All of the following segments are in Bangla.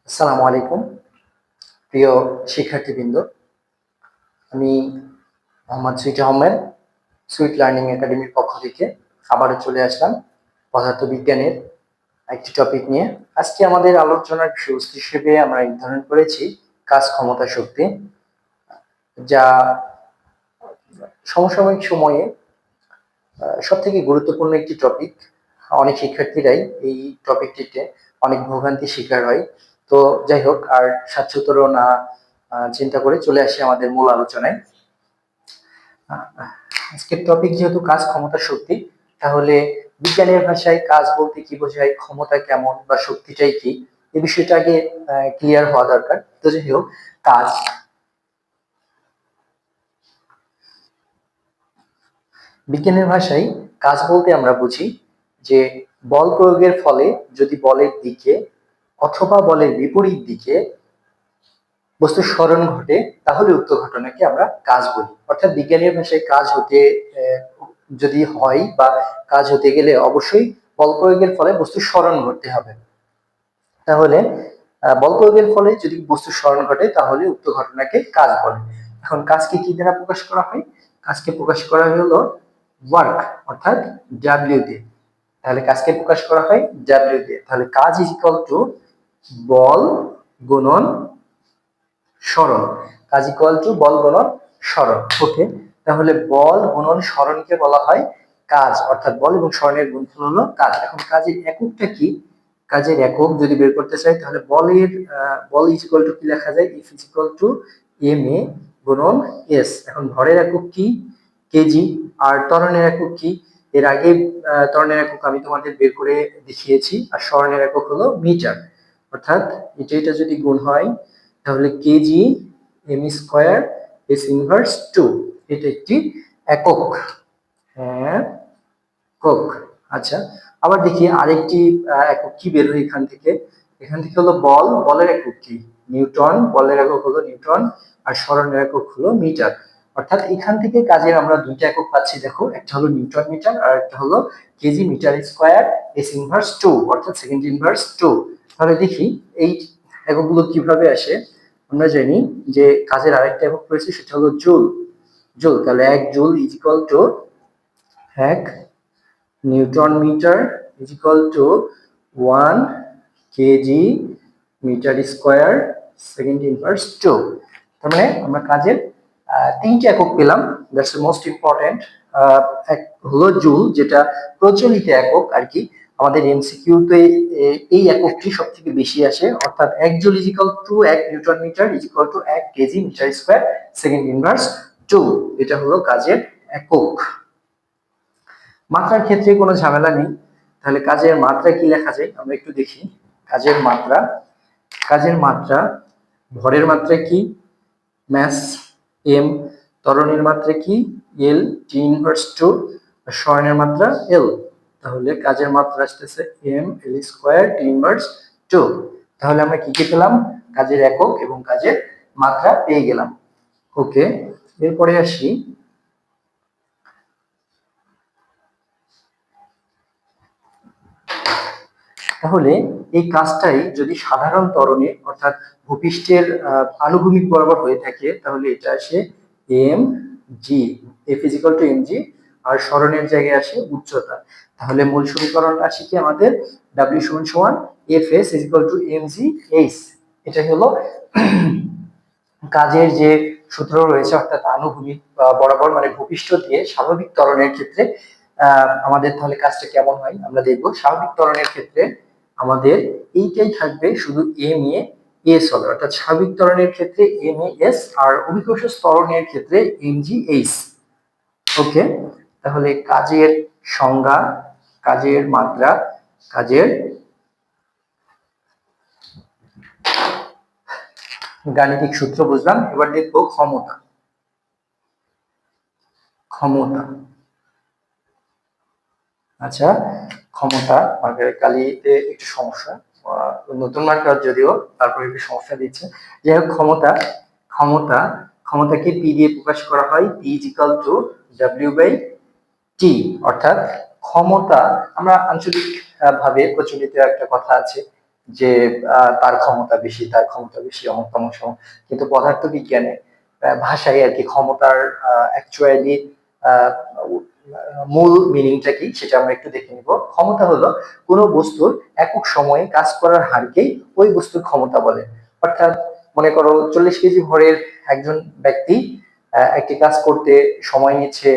আসসালামু আলাইকুম প্রিয় শিক্ষার্থীবৃন্দ। আমি Mohammad sweet Ahmed, sweet learning একাডেমির পক্ষ থেকে আবারও চলে আসলাম পদার্থবিজ্ঞানের একটি টপিক নিয়ে। আজকে আমাদের আলোচনার বিষয়বস্তু হিসেবে আমরা নির্ধারণ করেছি কাজ, ক্ষমতা, শক্তি, যা সমসাময়িক সময়ে সব থেকে গুরুত্বপূর্ণ একটি টপিক। অনেক শিক্ষার্থীরাই এই টপিকটিতে অনেক ভোগান্তির শিকার হয়। তো যাই হোক, আর স্বাচ্ছতর না চিন্তা করে চলে আসি আমাদের মূল আলোচনায়। আজকের টপিক যেহেতু কাজ, ক্ষমতা, শক্তি, তাহলে বিজ্ঞানের ভাষায় কাজ বলতে কি বোঝায়, ক্ষমতা কেমন বা শক্তিটাই কি, এই বিষয়টা আগে ক্লিয়ার হওয়া দরকার। তো যাই হোক, কাজ, বিজ্ঞানের ভাষায় কাজ বলতে আমরা বুঝি যে বল প্রয়োগের ফলে যদি বলের দিকে অথবা বলের বিপরীত দিকে বস্তুর স্মরণ ঘটে, তাহলে উক্ত ঘটনাকে আমরা কাজ বলি। অর্থাৎ বিজ্ঞানের ভাষায় কাজ হতে যদি হয় বা কাজ হতে গেলে অবশ্যই বল প্রয়োগের ফলে বস্তুর স্মরণ ঘটতে হবে। তাহলে বল প্রয়োগের ফলে যদি বস্তুর স্মরণ ঘটে, তাহলে উক্ত ঘটনাকে কাজ বলে। এখন কাজকে কি দ্বারা প্রকাশ করা হয়? কাজকে প্রকাশ করা হলো ওয়ার্ক, অর্থাৎ ডাব্লিউ দিয়ে। তাহলে কাজকে প্রকাশ করা হয় ডাব্লিউ দিয়ে। তাহলে কাজ ইজ ইকুয়াল টু বল গুণন সরণ। কাজ ইকুয়াল টু বল গুণন সরণ। ওকে, তাহলে বল গুণন সরণকে বলা হয় কাজ, অর্থাৎ বল এবং সরণের গুণফল হলো কাজ। এখন কাজের এককটা কি? কাজের একক যদি বের করতে চাই, তাহলে বলের বল ইজ ইকুয়াল টু কি লেখা যায়? F is equal to M A গুণন এস। এখন ভরের একক কি? কেজি। আর ত্বরণের একক কি? এর আগে ত্বরণের একক আমি তোমাদের বের করে দেখিয়েছি। আর সরণের একক হলো মিটার। অর্থাৎ এটা যদি গুণ হয়, তাহলে KG M square S inverse 2, এটা একটি একক। একক। আচ্ছা, আবার দেখি আরেকটি একক কি বের হয় এখান থেকে। এখান থেকে হলো বল, বলের একক কি? নিউটন, বলের একক হলো নিউটন। আর সরণের একক হলো মিটার। অর্থাৎ এখান থেকে কাজের আমরা দুইটা একক পাচ্ছি, দেখো, একটা হলো নিউটন মিটার আর একটা হলো KG metre square S inverse 2, অর্থাৎ সেকেন্ড ইনভার্স 2। তাহলে দেখি এই এককগুলো কিভাবে আসে। আমরা জানি যে কাজের আরেকটা একক রয়েছে, সেটা হলো জুল। জুল, তাহলে 1 joule is equal to 1 newton metre is equal to 1 KG metre square second inverse 2। তার মানে আমরা কাজের তিনটি একক পেলাম। That's most important. এক হলো জুল, যেটা প্রচলিত একক আর কি। আমাদের এমসিকিউ তে এই এককটি সব থেকে বেশি আসে, অর্থাৎ 1 joule is equal to 1 newton metre is equal to 1 KG metre square second inverse 2। এটা হলো কাজের একক। মাত্রার ক্ষেত্রে কোনো ঝামেলা নেই। তাহলে কাজের মাত্রা কি লেখা যায় আমরা একটু দেখি। কাজের মাত্রা, কাজের মাত্রা, ভরের মাত্রা কি? Mass M. ত্বরণের মাত্রা কি? এল টি ইনভার্স 2। আর সরণের মাত্রা এল। তাহলে কাজের মাত্রা আসতেছে M L square T inverse 2। তাহলে আমরা কি কি পেলাম? কাজের একক এবং কাজের মাত্রা পেয়ে গেলাম। ওকে, এরপরে আসি তাহলে এই কাজটাই যদি সাধারণ ত্বরণে অর্থাৎ ভূপৃষ্ঠের আনুভূমিক বরাবর হয়ে থাকে, তাহলে এটা আসে M G, F is equal to M G. আর সরণের জায়গায় আসে উচ্চতা। তাহলে মূল সমীকরণটা আসে কি আমাদের? ডাব্লিউ সমান সমান F S is equal to M G H. এটা হলো কাজের যে সূত্র রয়েছে, অর্থাৎ আনুভূমিক বরাবর মানে ভূপৃষ্ঠ দিয়ে স্বাভাবিক ত্বরণের ক্ষেত্রে আমাদের তাহলে কাজটা কেমন হয় আমরা দেখব। স্বাভাবিক ত্বরণের ক্ষেত্রে আমাদের এইটাই থাকবে, শুধু এম এ এস হবে, অর্থাৎ স্বাভাবিক ত্বরণের ক্ষেত্রে এম এ এস, আর অভিকর্ষ ত্বরণের ক্ষেত্রে এম জি এইচ। ওকে, তাহলে কাজের সংজ্ঞা, কাজের মাত্রা, কাজের গাণিতিক সূত্র বুঝলাম। এবার দেখবো ক্ষমতা। ক্ষমতা, আচ্ছা, ক্ষমতা মার্কারের কালিতে একটু সমস্যা, নতুন মার্কার যদিও তারপরে একটু সমস্যা দিচ্ছে। যাই হোক, ক্ষমতা, ক্ষমতা, ক্ষমতাকে পি দিয়ে প্রকাশ করা হয়। P is equal to W by T. অর্থাৎ ক্ষমতা, আমরা আঞ্চলিক ভাবে প্রচলিত একটা কথা আছে যে তার ক্ষমতা বেশি, তার ক্ষমতা বেশি, অমুক তমুক সমক। কিন্তু পদার্থবিজ্ঞানে ভাষায় আর কি ক্ষমতার অ্যাকচুয়ালি মূল মিনিংটা কি সেটা আমরা একটু দেখে নিব। ক্ষমতা হলো কোনো বস্তুর একক সময়ে কাজ করার হারকেই ওই বস্তুর ক্ষমতা বলে। অর্থাৎ মনে করো 40 কেজি ভরের একজন ব্যক্তি একটি কাজ করতে সময় নিচ্ছে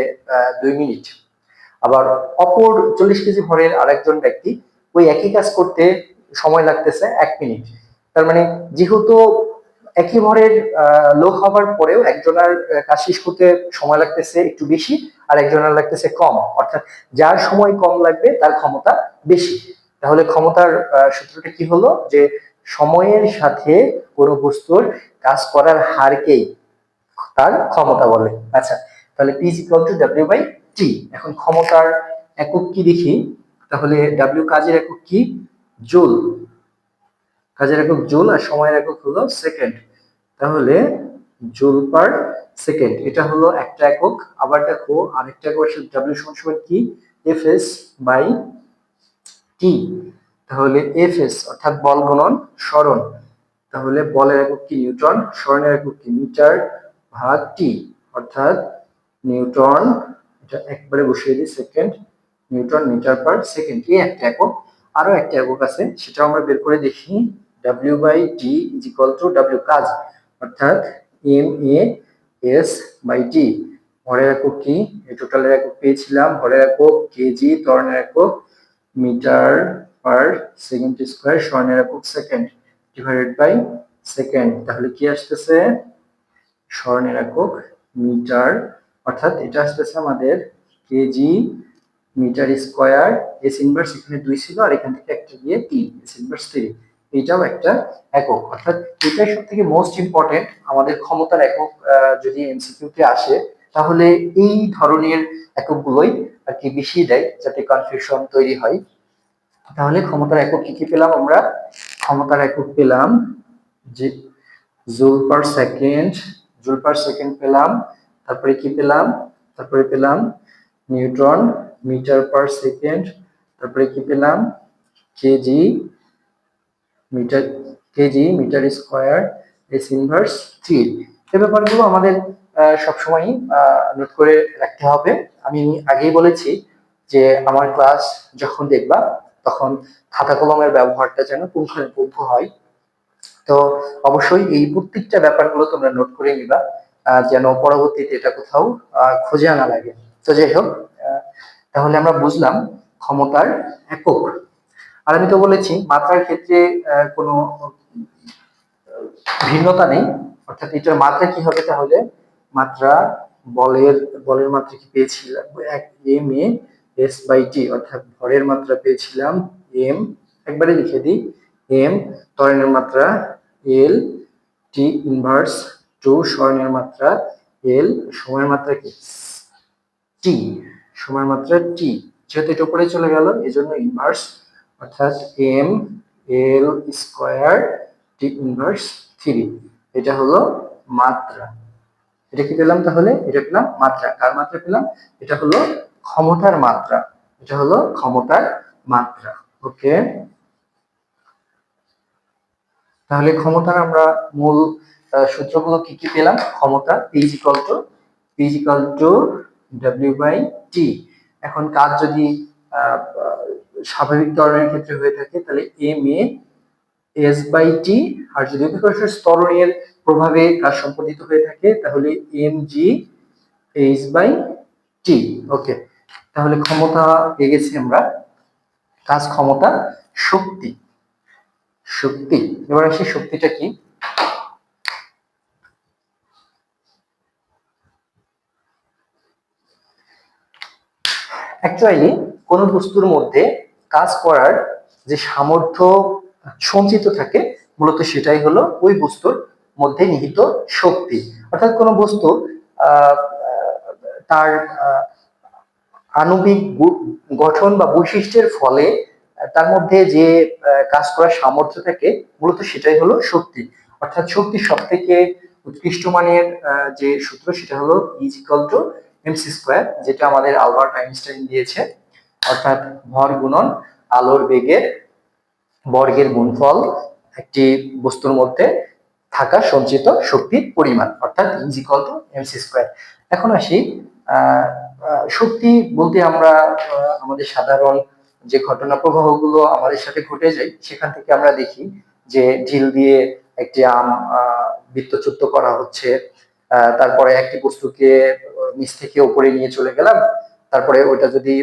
2 মিনিট, আবার অপর 40 কেজি ভরের আরেকজন ব্যক্তি ওই একই কাজ করতে সময় লাগতেছে 1 মিনিট। তার মানে যেহেতু একই ভরের লোক হবার পরেও একজনের কাজ শেষ করতে সময় লাগতেছে একটু বেশি, আর একজনের লাগতেছে কম, অর্থাৎ যার সময় কম লাগবে তার ক্ষমতা বেশি। তাহলে ক্ষমতার সূত্রটা কি হলো, যে সময়ের সাথে কোনো বস্তুর কাজ করার হারকেই তার ক্ষমতা বলে। আচ্ছা, তাহলে P = W/T। এখন ক্ষমতার একক কি দেখি, তাহলে W কাজের একক কি, জুল। কাজের একক জুল আর সময়ের একক হলো সেকেন্ড। তাহলে জুল পার সেকেন্ড এটা হলো একটা একক। আবার দেখো আরেকটা একক W সমান কি, Fs/T। তাহলে Fs অর্থাৎ বল গুণন সরণ। তাহলে বলের একক কি নিউটন, সরণের একক কি মিটার ভাগ টি, অর্থাৎ নিউটন, এটা একবারে বসিয়ে দিই second, newton metre per second. এই একটা একক। আরো একটা একক আছে সেটা আমরা বের করে দেখি। W/T = W কাজ, অর্থাৎ MAS/T। ভরের একক কি, এই টোটালের একক পেয়েছিলাম, ভরের একক কেজি, ত্বরণের একক মিটার পার সেকেন্ড স্কয়ার, সরণের একক সেকেন্ড ডিভাইডেড বাই সেকেন্ড। তাহলে কি আসতেছে, সরণের একক মিটার, অর্থাৎ এটা আসতেছে আমাদের KG metre square. S inverse এখানে 2 ছিল আর এখান থেকে একটা গিয়ে 3, এস ইনভার্স 3। এটাও একটা একক, অর্থাৎ এটাই সবথেকে মোস্ট ইম্পর্টেন্ট আমাদের ক্ষমতার একক। যদি এমসিকিউ তে আসে তাহলে এই ধরনের এককগুলোই আর কি বেশি দেয়, যাতে কনফিউশন তৈরি হয়। তাহলে ক্ষমতার একক কি কি পেলাম আমরা, ক্ষমতার একক পেলাম যে joule per second, joule per second পেলাম। তারপরে কি পেলাম, তারপরে পেলাম নিউটন মিটার পার সেকেন্ড। তারপরে কি পেলাম, KG metre, KG metre square, S inverse 3। এই ব্যাপারগুলো আমাদের সবসময় নোট করে রাখতে হবে। আমি আগেই বলেছি যে আমার ক্লাস যখন দেখবা তখন খাতা কলমের ব্যবহারটা যেন পুঙ্খানুপুঙ্খ হয়। তো অবশ্যই এই প্রত্যেকটা ব্যাপারগুলো তোমরা নোট করে নিবা, যেন পরবর্তীতে এটা কোথাও খুঁজে আনা লাগে। তো যাই হোক, তাহলে আমরা বুঝলাম ক্ষমতার একক। আর আমি তো বলেছি মাত্রার ক্ষেত্রে কোনো ভিন্নতা নেই, অর্থাৎ এটার মাত্রা কি হবে, তাহলে মাত্রা বলের, বলের মাত্রা কি পেয়েছিলাম MAS/T, অর্থাৎ ভরের মাত্রা পেয়েছিলাম M, একবারে লিখে দিই M, ত্বরণের মাত্রা L, T ইনভার্স 2, সরণের মাত্রা L, সময়ের মাত্রা কি T, সময়ের মাত্রা T। যেহেতু এটা উপরে চলে গেল এজন্য ইনভার্স, অর্থাৎ M/L² T ইনভার্স 3। এটা হলো মাত্রা। এটা কি পেলাম, তাহলে এটা পেলাম মাত্রা। কার মাত্রা পেলাম, এটা হলো ক্ষমতার মাত্রা, এটা হলো ক্ষমতার মাত্রা। ওকে, তাহলে ক্ষমতার আমরা মূল সূত্রগুলো কি কি পেলাম, ক্ষমতা P = W/T। এখন কাজ যদি স্বাভাবিক ত্বরণের ক্ষেত্রে হয়ে থাকে তাহলে MAS/T, আর যদি অভিকর্ষের ত্বরণের প্রভাবে কাজ সম্পাদিত হয়ে থাকে তাহলে mgH/T। ওকে, তাহলে ক্ষমতা পেয়ে গেছি আমরা। কাজ, ক্ষমতা, শক্তি। শক্তি, এবার আসি শক্তিটা কি। অ্যাকচুয়ালি কোন বস্তুর মধ্যে কাজ করার যে সামর্থ্য সঞ্চিত থাকে মূলত সেটাই হলো ওই বস্তুর মধ্যে নিহিত শক্তি। অর্থাৎ কোন বস্তু তার আণবিক গঠন বা বৈশিষ্ট্যের ফলে তার মধ্যে যে কাজ করার সামর্থ্য থাকে মূলত সেটাই হলো শক্তি। অর্থাৎ শক্তির সব থেকে উৎকৃষ্ট মানের যে সূত্র সেটা হলো E = mc², যেটা আমাদের আলবার্ট আইনস্টাইন দিয়েছে। অর্থাৎ ভর গুণন আলোর বেগের বর্গের গুণফল একটি বস্তুর মধ্যে থাকা সঞ্চিত শক্তির পরিমাণ, অর্থাৎ is equal to MC square. এখন আসি শক্তি বলতে আমরা আমাদের সাধারণ যে ঘটনা প্রবাহগুলো আমাদের সাথে ঘটে যায় সেখান থেকে আমরা দেখি যে ঢিল দিয়ে একটি আম বৃত্তচ্যুত করা হচ্ছে, তারপরে একটি বস্তুকে নিচ থেকে উপরে নিয়ে চলে গেলাম, তারপরে ওটা যদি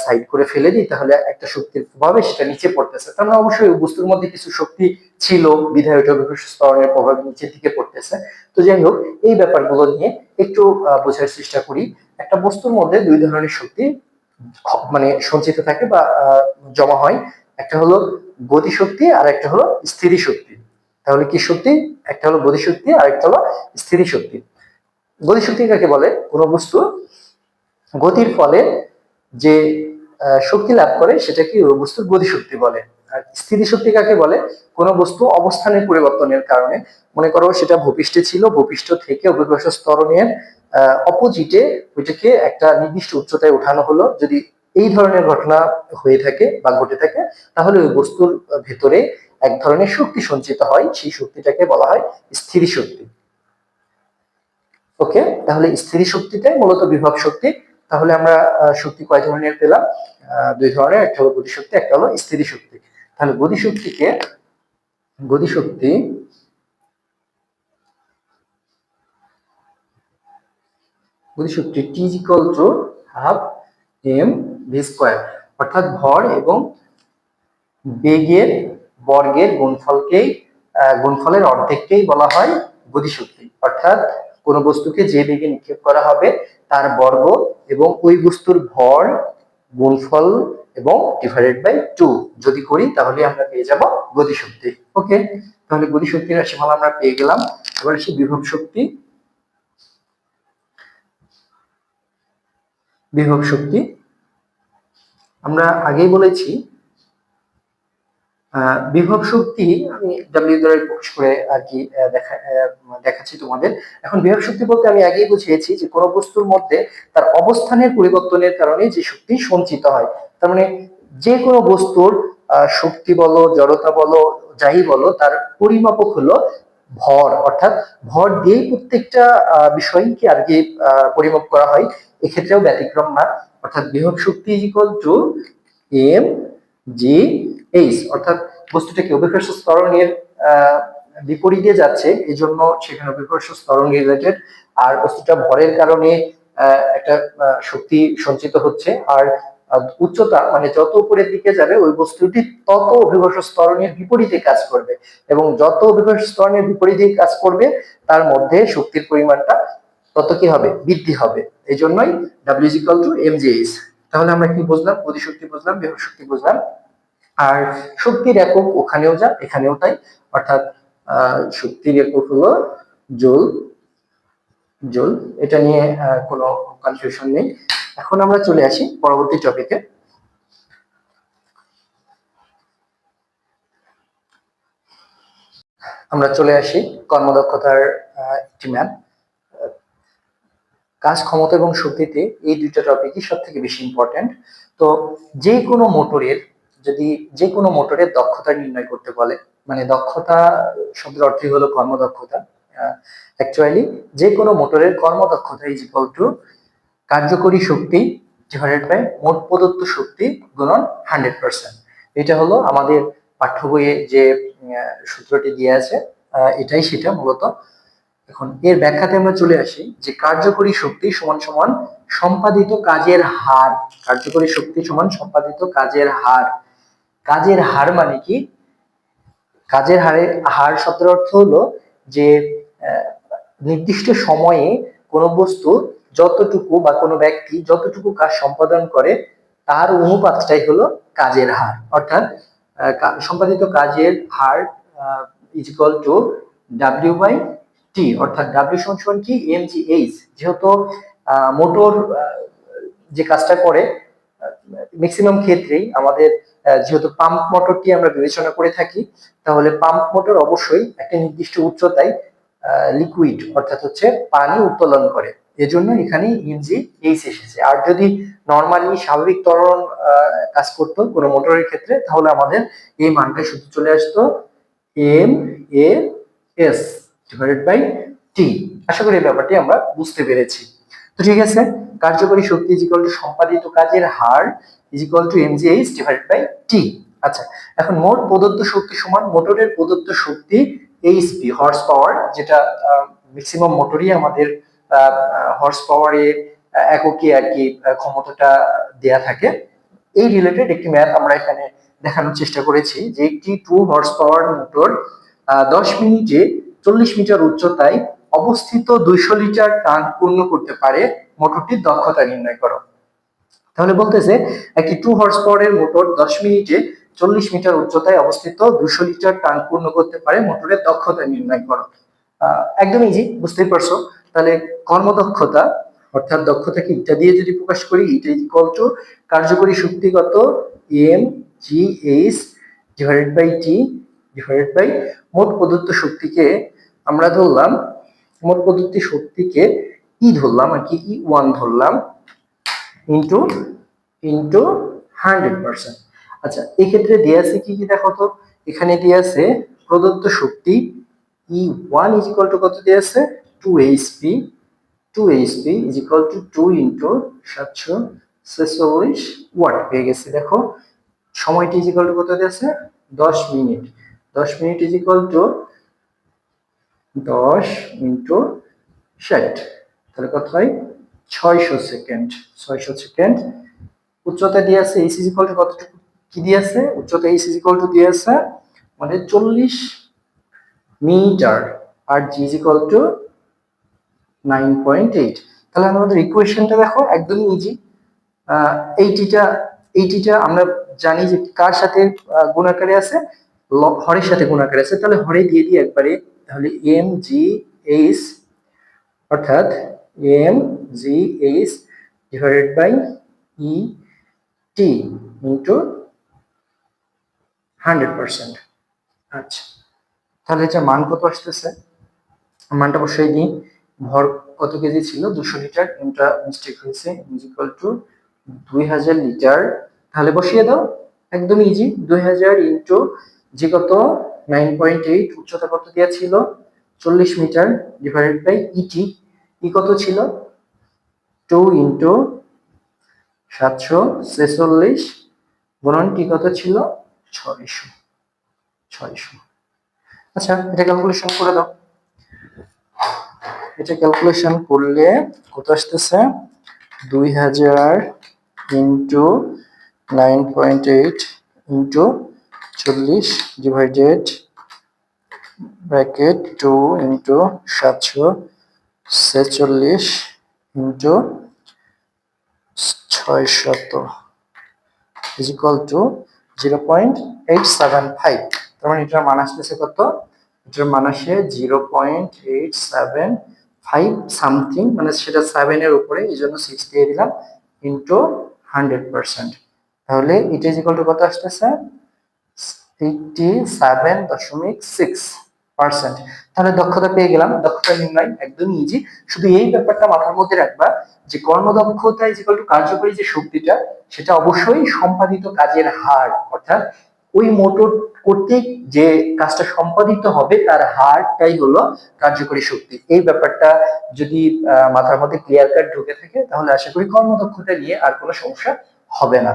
সাইড করে ফেলে দিই তাহলে একটা শক্তির প্রভাবে সেটা নিচে পড়তেছে। তার মানে অবশ্যই বস্তুর মধ্যে কিছু শক্তি ছিল বিধায় ওটা স্তরণের প্রভাবে নিচের দিকে পড়তেছে। তো যাই হোক, এই ব্যাপারগুলো নিয়ে একটু বোঝার চেষ্টা করি। একটা বস্তুর মধ্যে দুই ধরনের শক্তি মানে সঞ্চিত থাকে বা জমা হয়। একটা হলো গতিশক্তি আর একটা হলো স্থিতি শক্তি। তাহলে কি শক্তি? একটা হলো গতিশক্তি আর একটা হলো স্থিতি শক্তি। গতিশক্তি কাকে বলে? কোনো বস্তু গতির ফলে যে শক্তি লাভ করে সেটাকে ওই বস্তুর গতিশক্তি বলে। আর স্থিতিশক্তি কাকে বলে? কোনো বস্তু অবস্থানের পরিবর্তনের কারণে, মনে করো সেটা ভূপৃষ্ঠে ছিল, ভূপৃষ্ঠ থেকে অভিকর্ষ স্তরণের অপোজিটে ওইটাকে একটা নির্দিষ্ট উচ্চতায় উঠানো হলো, যদি এই ধরনের ঘটনা হয়ে থাকে বা ঘটে থাকে তাহলে ওই বস্তুর ভেতরে এক ধরনের শক্তি সঞ্চিত হয়, সেই শক্তিটাকে বলা হয় স্থির শক্তি। ওকে, তাহলে স্থির শক্তিটাই মূলত বিভব শক্তি। তাহলে আমরা শক্তি কয় ধরনের পেলাম? দুই ধরনের, একটা হলো গতিশক্তি, একটা হলো স্থির শক্তি। তাহলে গতিশক্তি গতিশক্তি টি is equal to half M V square, অর্থাৎ ভর এবং বেগের বর্গের গুণফলের অর্ধেককেই বলা হয় গতিশক্তি। অর্থাৎ কোন বস্তুকে যে বেগে নিক্ষেপ করা হবে তার বর্গ এবং ওই বস্তুর ভর গুণফল এবং ডিভাইডেড বাই 2 যদি করি তাহলে আমরা পেয়ে যাব গতিশক্তি। ওকে, তাহলে গতিশক্তির রাশিমালা আমরা পেয়ে গেলাম। এবার আসি বিভব শক্তি। বিভব শক্তি আমরা আগেই বলেছি, বিভব শক্তি আমি ডাব্লিউ দ্বারা প্রকাশ করে আর কি দেখাচ্ছি তোমাদের। এখন বিভব শক্তি বলতে আমি আগেই বুঝিয়েছি যে কোন বস্তুর মধ্যে তার অবস্থানের পরিবর্তনের কারণে যে শক্তি সঞ্চিত হয়। তার মানে যে কোনো বস্তুর শক্তি বলো, জড়তা বলো, যাই বলো, তার পরিমাপক হলো ভর। অর্থাৎ ভর দিয়েই প্রত্যেকটা বিষয়কে আর কি পরিমাপ করা হয়, এক্ষেত্রেও ব্যতিক্রম না। অর্থাৎ বিভব শক্তি is equal to M G H, অর্থাৎ বস্তুটাকে অভিকর্ষ ত্বরণের বিপরীতে যাচ্ছে, এই জন্য সেখানে অভিকর্ষ ত্বরণ রিলেটেড। আর বস্তুটা ভরের কারণে একটা শক্তি সঞ্চিত হচ্ছে। আর উচ্চতা মানে যত উপরের দিকে যাবে ওই বস্তুটি তত অভিকর্ষ ত্বরণের বিপরীতে কাজ করবে, এবং যত অভিকর্ষ ত্বরণের বিপরীতে কাজ করবে তার মধ্যে শক্তির পরিমাণটা তত কি হবে? বৃদ্ধি হবে। এই জন্যই W is equal to M G H. তাহলে আমরা কি বুঝলাম? গতিশক্তি বুঝলাম, বিভব শক্তি বুঝলাম। আর শক্তির একক ওখানেও যা এখানেও তাই, অর্থাৎ শক্তির একক হলো জুল। জুল, এটা নিয়ে কোনো কনফিউশন নেই। এখন আমরা চলে আসি পরবর্তী টপিকে। আমরা চলে আসি কর্মদক্ষতার একটি ম্যাপ। কাজ, ক্ষমতা এবং শক্তিতে এই দুইটা টপিকই সব থেকে বেশি ইম্পর্টেন্ট। তো যে কোনো মোটরের যে কোনো মোটরের দক্ষতা নির্ণয় করতে বলে, মানে দক্ষতা শব্দের অর্থই হলো কর্মদক্ষতা। অ্যাকচুয়ালি যে কোনো মোটরের কর্মদক্ষতা ইজ ইকুয়াল টু কার্যকরী শক্তি ডিভাইডেড বাই মোট প্রদত্ত শক্তি গুণন 100%। এটা হলো আমাদের পাঠ্য বইয়ে যে সূত্রটি দিয়ে আছে, এটাই সেটা মূলত। এখন এর ব্যাখ্যাতে আমরা চলে আসি যে কার্যকরী শক্তি সমান সমান সম্পাদিত কাজের হার। কার্যকরী শক্তি সমান সম্পাদিত কাজের হার। কাজের হার মানে কি? কাজের হার শব্দের অর্থ হলো যে নির্দিষ্ট সময়ে কোনো বস্তু যতটুকু বা কোনো ব্যক্তি যতটুকু কাজ সম্পাদন করে তার অনুপাতটাই হলো কাজের হার। অর্থাৎ সম্পাদিত কাজের হার is equal to W by T, অর্থাৎ ডাব্লিউ সমান কি? M G H. যেহেতু মোটর যে কাজটা করে ম্যাক্সিমাম ক্ষেত্রেই আমাদের, যেহেতু পাম্প মোটরটি আমরা বিবেচনা করে থাকি, তাহলে পাম্প মোটর অবশ্যই একটা নির্দিষ্ট উচ্চতায় লিকুইড অর্থাৎ হচ্ছে পানি উত্তোলন করে, এজন্য এখানে এনজিএইচ এসেছে। আর যদি নর্মালি স্বাভাবিক ত্বরণ কাজ করতো কোনো মোটরের ক্ষেত্রে, তাহলে আমাদের এই মানটা শুধু চলে আসতো M A S divided by T. আশা করি এই ব্যাপারটি আমরা বুঝতে পেরেছি। তো ঠিক আছে, কার্যকরী শক্তি ইজ ইকুয়াল টু সম্পাদিত কাজের হার is equal to MGH divided by T. আচ্ছা, এখন মোট প্রদত্ত শক্তি সমান মোটরের প্রদত্ত শক্তি এইচপি হর্স পাওয়ার, যেটা ম্যাক্সিমাম মোটরই আমাদের হর্স পাওয়ারে এককে আর কি ক্ষমতাটা দেয়া থাকে। এই রিলেটেড একটি ম্যাথ আমরা এখানে দেখানোর চেষ্টা করেছি যে একটি 2 হর্স পাওয়ার মোটর 10 মিনিটে 40 মিটার উচ্চতায় অবস্থিত 200 লিটার টান পূর্ণ করতে পারে, মোটরটির দক্ষতা নির্ণয় করো। তাহলে বলতেছে একটি 2 হর্স পাওয়ারের মোটর 10 মিনিটে 40 মিটার উচ্চতায় অবস্থিত 200 লিটার টান পূর্ণ করতে পারে, মোটরের দক্ষতা নির্ণয় করো। একদম ইজি, বুঝতেই পারছো। তাহলে কর্মদক্ষতা অর্থাৎ দক্ষতাকে ইটা দিয়ে যদি প্রকাশ করি, ইটা ইজ ইকুয়াল টু কার্যকরী শক্তি কত M G H divided by T divided by মোট প্রদত্ত শক্তিকে আমরা ধরলাম, মোট প্রদত্ত শক্তিকে ই ধরলাম আর কি, ই1 ধরলাম ইন্টু ইন্টু 100%। আচ্ছা, এই ক্ষেত্রে দেয়া আছে কি কি দেখো তো, এখানে দেয়া আছে প্রদত্ত শক্তি E1 is equal to কত দেয়া আছে 2 HP, 2 HP is equal to 2 into 746 watt পেয়ে গেছি। দেখো সময়টি is equal to কত দেয়া আছে 10 minute, 10 minute is equal to 10 into 60, তাহলে কত হয় 600 সেকেন্ড, 600 সেকেন্ড। উচ্চতা দিয়ে আছে এইচ ইজ ইকুয়াল টু কতটুকু কি দিয়ে আছে, উচ্চতা এইচ ইজ ইকুয়াল টু দিয়ে আছে মানে 40 মিটার, আর জি ইজ ইকুয়াল টু 9.8। তাহলে আমাদের ইকুয়েশনটা দেখো একদমই ইজি। এইটিটা এইটিটা আমরা জানি যে কার সাথে গুণাকারে আছে, হরের সাথে গুণাকারে আছে, তাহলে হরে দিয়ে দিই একবারে। তাহলে এম জি এইচ অর্থাৎ M G H divided by E T into 100%। আচ্ছা, তাহলে এটা মান কত আসতেছে, মানটা বসাই দিই। ভর কত কেজি ছিল 200 লিটার, এটা মিস্টেক হয়েছে, ইজ ইকুয়াল টু 2000 লিটার। তাহলে বসিয়ে দাও, একদম ইজি। 2000 ইন্টু জি কত 9.8, উচ্চতা কত দেওয়া ছিল 40 মিটার ডিভাইডেড বাই ইটি, ই কত ছিল 2 ইন্টু 746 গুণন টি কত ছিল 600। আচ্ছা, এটা ক্যালকুলেশন করে দাও। এটা ক্যালকুলেশন করলে কত আসতেছে 2000 into 9.8 into 40 divided bracket 2 into 746 into 600 is equal two 0.875। তার মানে এটার মান আসতেছে কত, এটার মান আসে 0.875 সামথিং, মানে সেটা 7 এর উপরে, এই জন্য 6 দিয়ে দিলাম ইন্টু 100%। তাহলে এটা ইজ ইকুয়াল টু কত আসতেছে 87.6%। তাহলে দক্ষতা পেয়ে গেলাম। দক্ষতা নির্ণয় একদমই ইজি, শুধু এই ব্যাপারটা মাথার মধ্যে রাখবা যে কর্মদক্ষতা ইজ ইকুয়াল টু কার্যকরী যে শক্তিটা, সেটা অবশ্যই সম্পাদিত কাজের হার, অর্থাৎ ওই মোটর কর্তৃক যে কাজটা সম্পাদিত হবে তার হারটাই হলো কার্যকরী শক্তি। এই ব্যাপারটা যদি মাথার মধ্যে ক্লিয়ার কাট ঢুকে থাকে, তাহলে আশা করি কর্মদক্ষতা নিয়ে আর কোনো সমস্যা হবে না।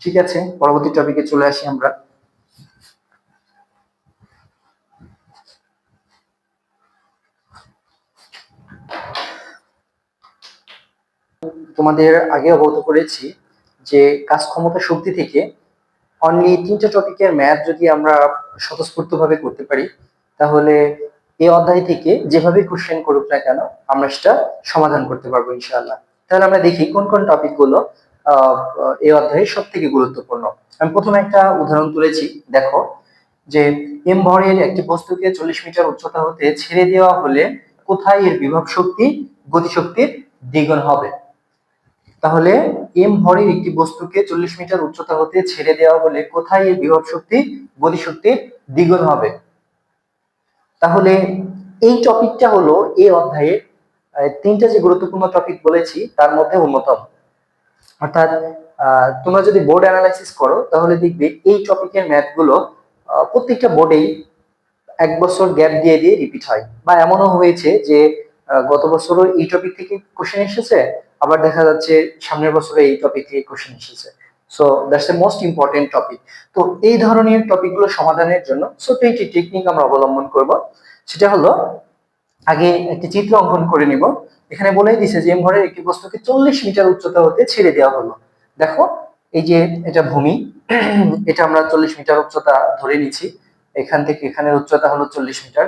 ঠিক আছে, পরবর্তী টপিকে চলে আসি আমরা। তোমাদের আগে অবগত করেছি যে কাজ ক্ষমতা শক্তি থেকে অনলি 3টা টপিকের ম্যাথ যদি আমরা স্বতঃস্ফূর্তভাবে করতে পারি, তাহলে এই অধ্যায় থেকে যেভাবে কোশ্চেন করুক না কেন আমরা সেটা সমাধান করতে পারবো ইনশাআল্লাহ। তাহলে আমরা দেখি কোন কোন টপিকগুলো এই অধ্যায়ে সব থেকে গুরুত্বপূর্ণ। আমি প্রথমে একটা উদাহরণ তুলেছি, দেখো যে এম ভরের একটি বস্তুকে 40 মিটার উচ্চতা হতে ছেড়ে দেওয়া হলে কোথায় এর বিভব শক্তি গতিশক্তির দ্বিগুণ হবে। তাহলে এম ভরের একটি বস্তুকে 40 মিটার উচ্চতা হতে ছেড়ে দেওয়া হলে কোথায় এর বিভব শক্তি গতিশক্তির দ্বিগুণ হবে। তাহলে এই টপিকটা হলো এই অধ্যায়ের তিনটা যে গুরুত্বপূর্ণ টপিক বলেছি তার মধ্যে অন্যতম। অর্থাৎ তোমরা যদি বোর্ড অ্যানালাইসিস করো তাহলে দেখবে এই টপিকের ম্যাথ গুলো প্রত্যেকটা বোর্ডেই এক বছর গ্যাপ দিয়ে দিয়ে রিপিট হয়, বা এমনও হয়েছে যে গত বছরও এই টপিক থেকে কোশ্চেন এসেছে, আবার দেখা যাচ্ছে সামনের বছরে এই টপিক থেকে কোশ্চেন এসেছে। So that's a most important topic. তো এই ধরনের টপিকগুলো সমাধানের জন্য ছোট একটি টেকনিক আমরা অবলম্বন করব। সেটা হলো, আগে একটি চিত্র অঙ্কন করে নিব। এখানে বলেই দিছে যে এম ভরের একটি বস্তুকে 40 মিটার উচ্চতা হতে ছেড়ে দেওয়া হলো। দেখো এই যে এটা ভূমি, এটা আমরা 40 মিটার উচ্চতা ধরে নিচ্ছি। এখান থেকে এখানের উচ্চতা হলো 40 মিটার,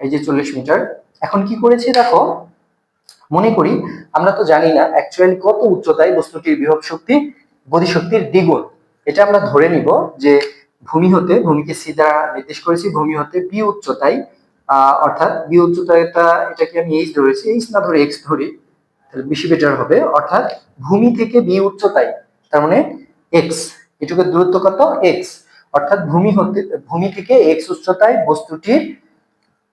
এই যে 40 মিটার। এখন কি করেছি দেখো, মনে করি আমরা তো জানি না অ্যাকচুয়ালি কত উচ্চতায় বস্তুটির বিভব শক্তি গতিশক্তির দ্বিগুণ। এটা আমরা ধরে নিব যে ভূমি হতে, ভূমিকে সি দ্বারা নির্দেশ করেছি, ভূমি হতে বি উচ্চতায়, অর্থাৎ বি উচ্চতায় এটাকে আমি এইচ ধরেছি, এইচ না ধরে এক্স ধরি তাহলে বেশি বেটার হবে। অর্থাৎ ভূমি থেকে বি উচ্চতায়, তার মানে এক্স, এটুকুর দূরত্ব কত, এক্স। অর্থাৎ ভূমি থেকে এক্স উচ্চতায় বস্তুটির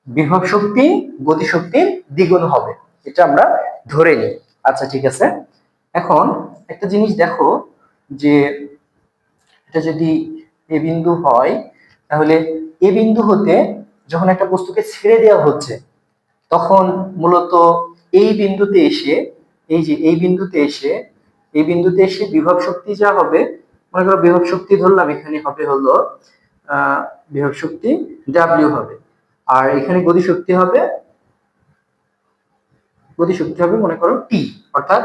বিভব শক্তি গতিশক্তির দ্বিগুণ হবে, এটা আমরা ধরে নিই। আচ্ছা ঠিক আছে। এখন একটা জিনিস দেখো, যে এটা যদি এ বিন্দু হয়, তাহলে এ বিন্দু হতে যখন একটা বস্তুকে ছেড়ে দেওয়া হচ্ছে, তখন মূলত এই বিন্দুতে এসে, এই যে এই বিন্দুতে এসে বিভব শক্তি যা হবে, মনে করো বিভব শক্তি ধরলাম, এখানে হবে হলো বিভব শক্তি ডাব্লিউ হবে, আর এখানে গতিশক্তি হবে মনে করো টি। অর্থাৎ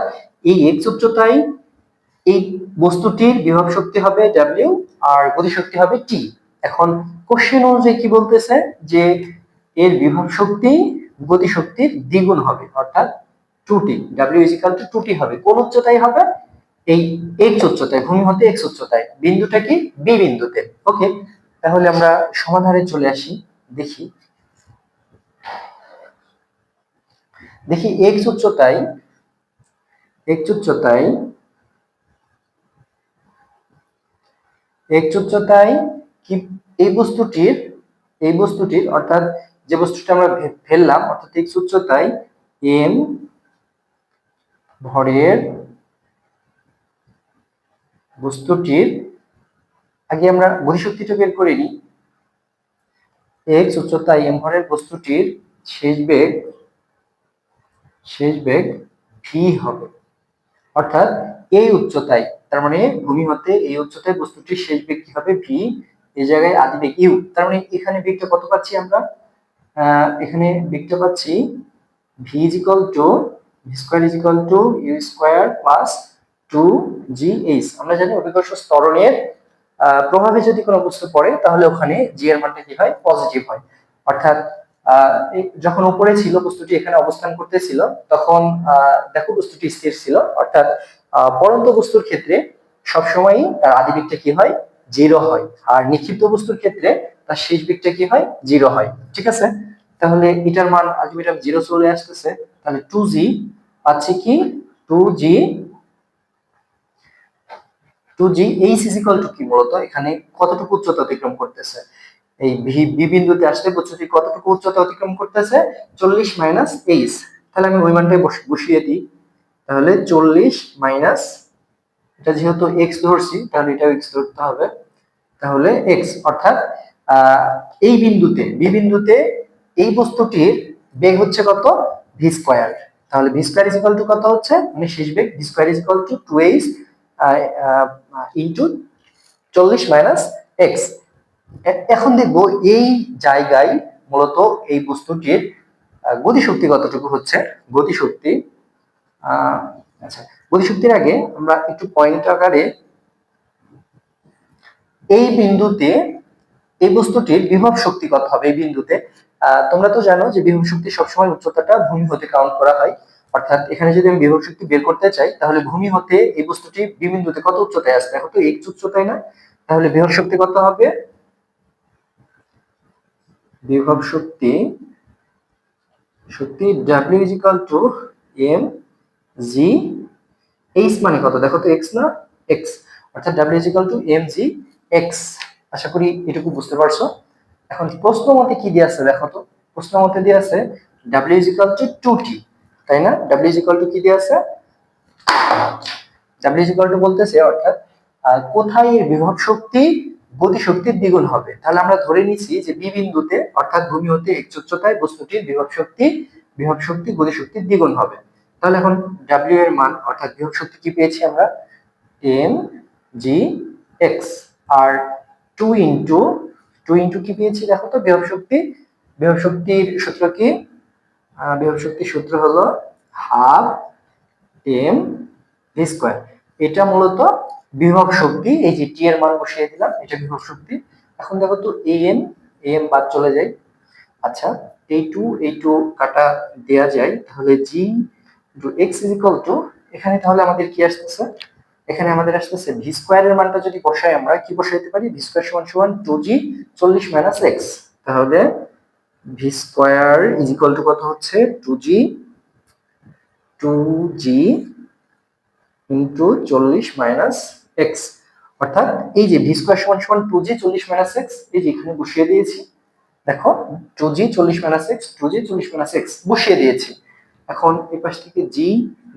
এই এক্স উচ্চতায় এই বস্তুটির বিভব শক্তি হবে ডাব্লিউ, আর গতিশক্তি হবে টি। এখন কোশ্চেন অনুযায়ী কি বলতেছে, যে এর বিভব শক্তি গতিশক্তির দ্বিগুণ হবে, অর্থাৎ 2t, W is equal two 2t হবে। কোন উচ্চতায় হবে, এই এক্স উচ্চতায়, ভূমি হতে এক্স উচ্চতায়। বিন্দুটা কি, বি বিন্দুতে। ওকে, তাহলে আমরা সমাধানে চলে আসি। দেখি দেখি এক্স উচ্চতায়, এক্স উচ্চতায় এক্স উচ্চতায় কি এই বস্তুটির অর্থাৎ যে বস্তুটা আমরা ফেললাম, অর্থাৎ এক্স উচ্চতায় এম ভরের বস্তুটির, আগে আমরা গতিশক্তিটা বের করে নিই। এক্স উচ্চতায় এম ভরের বস্তুটির শেষ বেগ ভি হবে। অর্থাৎ এই উচ্চতায়, তার মানে ভূমি হতে এই উচ্চতায় বস্তুটির শেষ বেগ কি হবে, ভি। এই জায়গায় আদি বেগ ইউ, তার মানে এখানে বেগটা কত পাচ্ছি আমরা, এখানে বেগটা পাচ্ছি V is equal to V square is equal to U square plus 2gh। আমরা জানি অভিকর্ষ ত্বরণের প্রভাবে যদি কোনো বস্তু পড়ে তাহলে ওখানে জি এর মানটা কি হয়, পজিটিভ হয়। অর্থাৎ যখন উপরে ছিল বস্তুটি, এখানে অবস্থান করতেছিল, তখন দেখো বস্তুটি স্থির ছিল। অর্থাৎ পড়ন্ত বস্তুর ক্ষেত্রে সবসময়ই তার আদি বেগটা কি হয়, জিরো হয়, আর নিক্ষিপ্ত বস্তুর ক্ষেত্রে তার শেষ বেগটা কি হয়, জিরো হয়। ঠিক আছে, তাহলে এটার মান আলটিমেটাম জিরো চলে আসতেছে। তাহলে 2g পাচ্ছি কি, 2g 2g H is equal two কি, মূলত এখানে কতটুকু উচ্চতা অতিক্রম করতেছে, এই বি বিন্দুতে আসলে বস্তুটি কতটুকু উচ্চতা অতিক্রম করতেছে, 40 মাইনাস এইচ। তাহলে আমি ওই মানটাই বসিয়ে দিই। তাহলে 40 মাইনাস, এটা যেহেতু এক্স ধরছি তাহলে এটাও এক্স ধরতে হবে, তাহলে এক্স। অর্থাৎ এই বিন্দুতে, বি বিন্দুতে এই বস্তুটির বেগ হচ্ছে কত, ভি স্কয়ার। তাহলে V square is equal to কত হচ্ছে, মানে শেষ বেগ, V square is equal to 2h into 40 minus X. এখন দেখবো এই জায়গায় মূলত এই বস্তুটির গতিশক্তি কতটুকু হচ্ছে। গতিশক্তি, আচ্ছা, গতিশক্তির আগে আমরা একটু পয়েন্ট আকারে এই বিন্দুতে এই বস্তুটির বিভব শক্তি কত হবে এই বিন্দুতে। তোমরা তো জানো যে বিভব শক্তি সবসময় উচ্চতাটা ভূমি হতে কাউন্ট করা হয়। অর্থাৎ এখানে যদি আমি বিভব শক্তি বের করতে চাই, তাহলে ভূমি হতে এই বস্তুটি বি বিন্দুতে কত উচ্চতায় আছে, দেখো তো এক্স উচ্চতায় না, তাহলে বিভব শক্তি কত হবে, বিভব শক্তি W is equal to m g h মানে কত, দেখো তো x না, x। অর্থাৎ W is equal to m g x। আশা করি এটুকু বুঝতে পারছো। এখন প্রশ্ন মতে কি দিয়ে আছে দেখো তো, প্রশ্নের মধ্যে দিয়ে আছে W is equal two 2t, তাই না? ডাব্লিউ ইজ ইকুয়াল টু কি দিয়ে আছে? ডাব্লিউ ইজ ইকুয়াল টু বলতেছে অর্থাৎ কোথায় এর বিভব শক্তি গতি শক্তির দ্বিগুণ হবে। তাহলে আমরা ধরে নিছি যে বি বিন্দুতে অর্থাৎ ভূমি হতে x উচ্চতায় বস্তুটির বিভব শক্তি গতি শক্তির দ্বিগুণ হবে। তাহলে এখন ডাব্লিউ এর মান অর্থাৎ বিভব শক্তি কি পেয়েছি আমরা? M G X. আর 2 ইন্টু কি পেয়েছি দেখো তো? বিভব শক্তির সূত্র কি? বিভব শক্তির সূত্র হলো হাফ এম ভি স্কয়ার। এটা মূলত বিভব শক্তি। এই যে টি এর মান বসিয়ে দিলাম, এটা বিভব শক্তি। এখন দেখো তো এম বাদ চলে যায়। আচ্ছা, এই টু কাটা দেয়া যায়, তাহলে G into X is equal to, এখানে তাহলে আমাদের কি আসতেছে? এখানে আমাদের আসতেছে ভি স্কয়ারের মানটা যদি বসাই, আমরা কি বসাইতে পারি? ভি স্কয়ার সমান সমান 2g 40 মাইনাস এক্স। তাহলে V square is equal to কত হচ্ছে? 2g into 40 minus x. অর্থাৎ এই যে ভি স্কয়ার সমান সমান 2g 40 মাইনাস এক্স, এই যে এখানে বসিয়ে দিয়েছি। দেখো 2g 40 minus x, 2g 40 minus x বসিয়ে দিয়েছি। এখন এই পাশ থেকে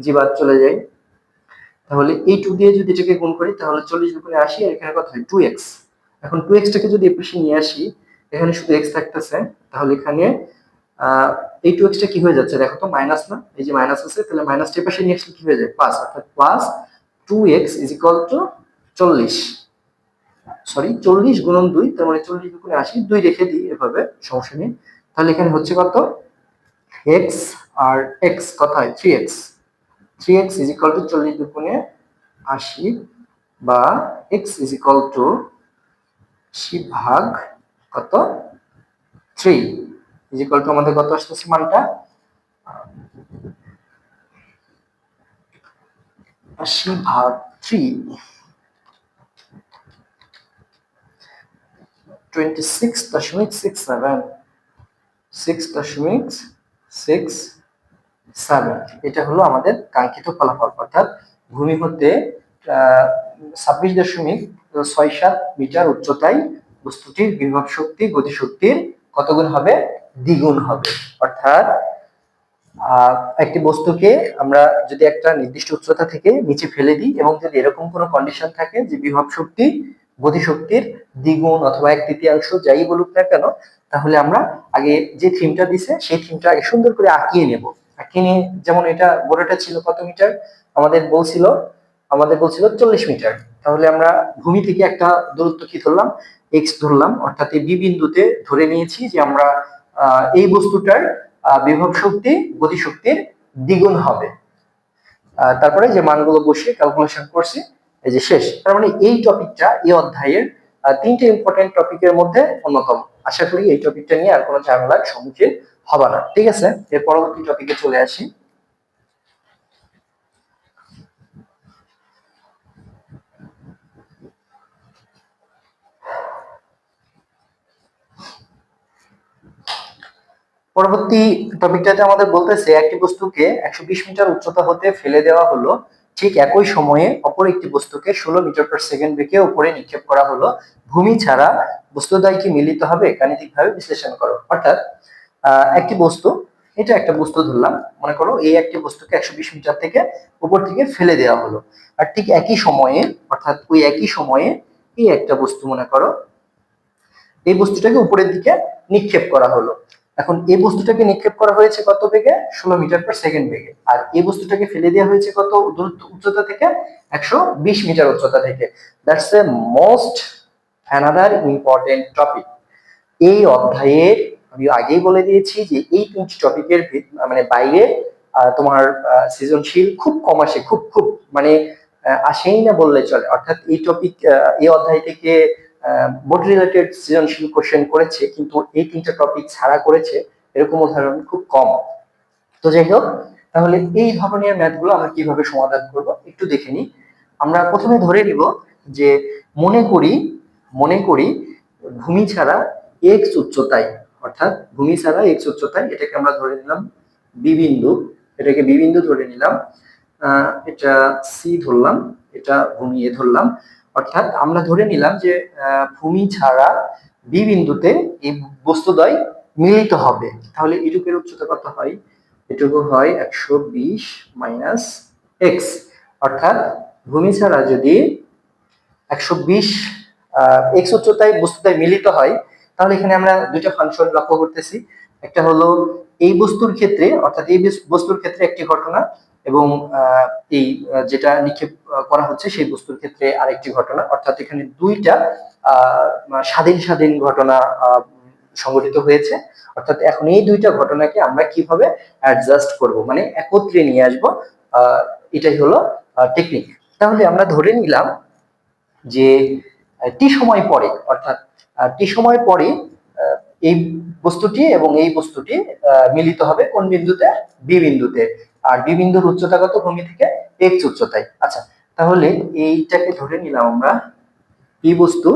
জি বাদ চলে যায়। তাহলে এই 2 দিয়ে যদি এটাকে গুণ করি, তাহলে 40 গুণে 80, আর এখানে কত হয়? 2x। এখন 2x টাকে যদি এই পাশে নিয়ে আসি, এখানে শুধু x থাকতেছে, তাহলে এখানে এই 2x টা কি হয়ে যাচ্ছে দেখো তো? মাইনাস না? এই যে মাইনাস আছে, তাহলে মাইনাস এর পাশে নিয়ে আসলে কি হয়ে যায়? প্লাস। অর্থাৎ plus 2x is equal two 40। Sorry, 40 গুণন 2, তার মানে 40 গুণে 80, 2 রেখে দিই এভাবে, সমস্যা নেই। তাহলে এখানে হচ্ছে কত? x আর x কত হয়? 3x। 3x is equal two 40 গুণে 80, বা x ইজ ইকুয়াল টু 80 ভাগ কত? 3 ইজ ইকুয়াল টু আমাদের কত আসতেছে মানটা? 80 ভাগ 3, 26.67, 6.67। এটা হলো আমাদের কাঙ্ক্ষিত ফলাফল। অর্থাৎ ভূমি হতে 26.67 মিটার উচ্চতায় বস্তুটির বিভব শক্তি গতি শক্তির কত গুণ হবে? দ্বিগুণ হবে। অর্থাৎ একটি বস্তুকে আমরা যদি একটা নির্দিষ্ট উচ্চতা থেকে নিচে ফেলে দিই, এবং যদি এরকম কোনো কন্ডিশন থাকে যে বিভব শক্তি গতি শক্তির দ্বিগুণ অথবা 1/3 যাই বলুক না কেন, তাহলে আমরা আগে যে থিমটা দিছে সেই থিমটা আগে সুন্দর করে আঁকিয়ে নেব। আঁকিয়ে নিয়ে, যেমন এটা বড়টা ছিল কত মিটার? আমাদের বলছিল 40 মিটার। তাহলে আমরা ভূমি থেকে একটা দূরত্ব কি ধরলাম? এক্স ধরলাম। অর্থাৎ এই বি বিন্দুতে ধরে নিয়েছি যে আমরা এই বস্তুটার বিভব শক্তি গতি শক্তির দ্বিগুণ হবে। তারপরে যে মানগুলো বসিয়ে ক্যালকুলেশন করছি, এই যে শেষ। তার মানে এই টপিকটা এই অধ্যায়ের 3টে ইম্পর্টেন্ট টপিকের মধ্যে অন্যতম। আশা করি এই টপিকটা নিয়ে আর কোনো ঝামেলার সম্মুখীন হবে না। ঠিক আছে, এর পরবর্তী টপিকে চলে আসি। পরবর্তী টপিকটাতে আমাদের বলতেছে একটি বস্তুকে 120 মিটার উচ্চতা হতে ফেলে দেওয়া হলো, ঠিক একই সময়ে অপর একটি বস্তুকে 16 মিটার পার সেকেন্ড বেগে উপরে নিক্ষেপ করা হলো। ভূমি ছাড়া বস্তুদ্বয় কি মিলিত হবে? গাণিতিকভাবে বিশ্লেষণ করো। অর্থাৎ একটি বস্তু, এটা একটা বস্তু ধরলাম, মনে করো এই একটি বস্তুকে 120 মিটার থেকে উপর থেকে ফেলে দেওয়া হলো। আর ঠিক একই সময়ে, অর্থাৎ ওই একই সময়ে এই একটা বস্তু, মনে করো এই বস্তুটাকে উপরের দিকে নিক্ষেপ করা হলো। এখন এই বস্তুটাকে নিক্ষেপ করা হয়েছে কত বেগে? 16 মিটার পার সেকেন্ড বেগে। আর এই বস্তুটাকে ফেলে দেওয়া হয়েছে কত উচ্চতা থেকে? 120 মিটার উচ্চতা থেকে। That's a most another important topic. এই অধ্যায়ের আমি আগেই বলে দিয়েছি যে এই 3টি টপিকের মানে বাইরে তোমার সৃজনশীল খুব কম আসে, খুব খুব মানে আসেই না বললে চলে। অর্থাৎ এই টপিক, এই অধ্যায় থেকে বোর্ড রিলেটেড সৃজনশীল কোশ্চেন করেছে, কিন্তু এই 3টা টপিক ছাড়া করেছে এরকম উদাহরণ খুব কম। তো যাই হোক, তাহলে এই ধরনের ম্যাথগুলো আমরা কিভাবে সমাধান করব একটু দেখে নিই। আমরা প্রথমে ধরে নিব যে মনে করি ভূমি ছাড়া এক্স উচ্চতায়, অর্থাৎ ভূমি ছাড়া এক্স উচ্চতায়, এটাকে আমরা ধরে নিলাম বি বিন্দু, এটাকে বি বিন্দু ধরে নিলাম, এটা সি ধরলাম, এটা ভূমি এ ধরলাম। অর্থাৎ আমরা ধরে নিলাম যে ভূমি ছাড়া বি বিন্দুতে এই বস্তুদ্বয় মিলিত হবে, তাহলে এটুকের উচ্চতা কত হয়? এটুকু হয় 120 মাইনাস এক্স। অর্থাৎ ভূমি ছাড়া যদি 120 এক্স উচ্চতায় বস্তুটায় মিলিত হয়, তাহলে এখানে আমরা দুইটা ফাংশন লক্ষ্য করতেছি। একটা হলো এই বস্তুর ক্ষেত্রে, অর্থাৎ এই বস্তুর ক্ষেত্রে একটি ঘটনা, এবং এই যেটা নিক্ষেপ করা হচ্ছে সেই বস্তুর ক্ষেত্রে আরেকটি ঘটনা। অর্থাৎ এখানে দুইটা স্বাধীন স্বাধীন ঘটনা সংঘটিত হয়েছে। অর্থাৎ এখন এই দুইটা ঘটনাকে আমরা কিভাবে অ্যাডজাস্ট করব, মানে একত্রে নিয়ে আসব, এটাই হলো টেকনিক। তাহলে আমরা ধরে নিলাম যে টি সময় পরে, অর্থাৎ টি সময় পরে এই বস্তুটি এবং এই বস্তুটি মিলিত হবে কোন বিন্দুতে? বি বিন্দুতে। আর বি বিন্দুর উচ্চতা কত ভূমি থেকে? এক্স উচ্চতায়। আচ্ছা, তাহলে এইটাকে ধরে নিলাম আমরা পি বস্তু,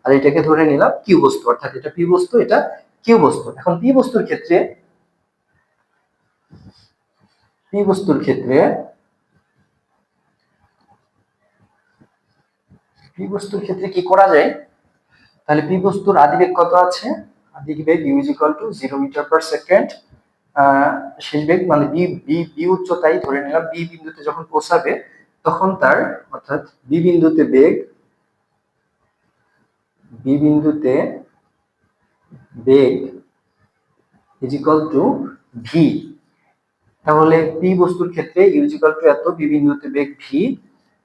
আর এটাকে ধরে নিলাম কিউ বস্তু। অর্থাৎ এটা পি বস্তু, এটা কিউ বস্তু। এখন পি বস্তুর ক্ষেত্রে পি বস্তুর ক্ষেত্রে পি বস্তুর ক্ষেত্রে কি করা যায়? তাহলে পি বস্তুর আদিবেগ কত আছে? আদিবেগ u = 0 মিটার পার সেকেন্ড। শেষ বেগ মানে বি বি বি উচ্চতায় ধরে নিলাম বি বিন্দুতে যখন পৌঁছাবে তখন তার, অর্থাৎ বি বিন্দুতে বেগ, বি বিন্দুতে বেগ = ভি। তাহলে পি বস্তুর ক্ষেত্রে u = এত, বি বিন্দুতে বেগ ভি।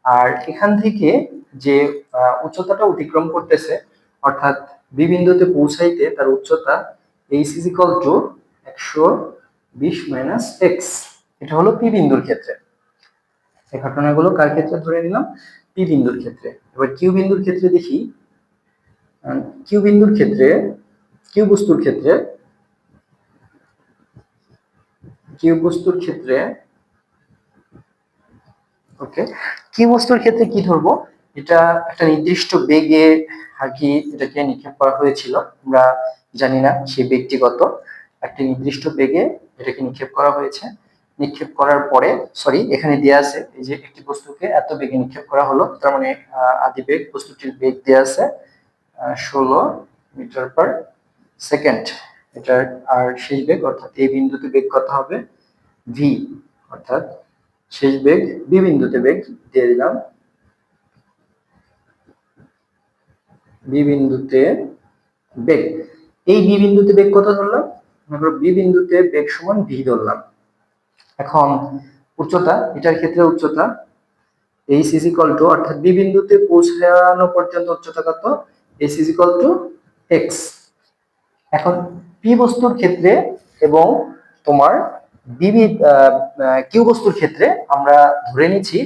আর এখান থেকে যে উচ্চতাটা অতিক্রম করতেছে, অর্থাৎ বি বিন্দুতে পৌঁছাইতে তার উচ্চতা h = 120 মাইনাস এক্স। এটা হলো পি বিন্দুর ক্ষেত্রে। এই ঘটনাগুলো কার ক্ষেত্রে ধরে নিলাম? পি বিন্দুর ক্ষেত্রে। এবার কিউ বিন্দুর ক্ষেত্রে দেখি। কিউ বিন্দুর ক্ষেত্রে, কিউ বস্তুর ক্ষেত্রে, কিউ বস্তুর ক্ষেত্রে ওকে, কিউ বস্তুর ক্ষেত্রে কি ধরবো? এটা একটা নির্দিষ্ট বেগে আর কি এটাকে নিক্ষেপ করা হয়েছিল। আমরা জানি না সেই বেগটি কত। একটা নির্দিষ্ট বেগে এটাকে নিক্ষেপ করা হয়েছে। নিক্ষেপ করার পরে, সরি, এখানে দেয়া আছে এই যে একটি বস্তুকে এত বেগে নিক্ষেপ করা হলো, তার মানে আদি বেগ, বস্তুটির বেগ দেয়া আছে 16 মিটার পার সেকেন্ড। এটার আর শেষ বেগ, অর্থাৎ এই বিন্দুতে বেগ কত হবে? ভি। অর্থাৎ শেষ বেগ বি বিন্দুতে বেগ দিয়ে দিলাম, বি বিন্দুতে বেগ। এই বি বিন্দুতে বেগ কত ধরলাম? আমরা বি বিন্দুতে বেগ সমান ভি ধরলাম। এখন উচ্চতা, এটার ক্ষেত্রে উচ্চতা h = অর্থাৎ বি বিন্দুতে পৌঁছানো পর্যন্ত উচ্চতা কত? h = x। এখন পি বস্তুর ক্ষেত্রে এবং তোমার বিবি কিউ বস্তুর ক্ষেত্রে আমরা ধরে নিচ্ছি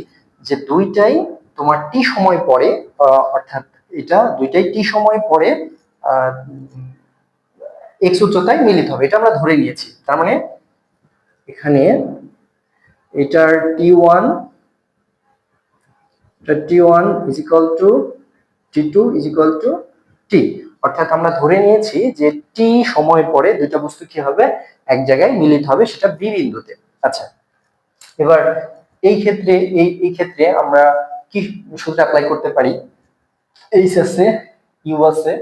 যে দুইটাই তোমার টি সময় পরে, অর্থাৎ এটা দুইটাই টি সময় পরে এক্স উচ্চতায় মিলিত হবে, এটা আমরা ধরে নিয়েছি। তার মানে এখানে এটার t1 t2 t, অর্থাৎ আমরা ধরে নিয়েছি যে টি সময় পরে দুইটা বস্তু কি হবে? এক জায়গায় মিলিত হবে, সেটা বি বিন্দুতে। আচ্ছা, এবার এই ক্ষেত্রে এই ক্ষেত্রে আমরা কি সূত্র অ্যাপ্লাই করতে পারি? এইচ আছে, ইউ আছে,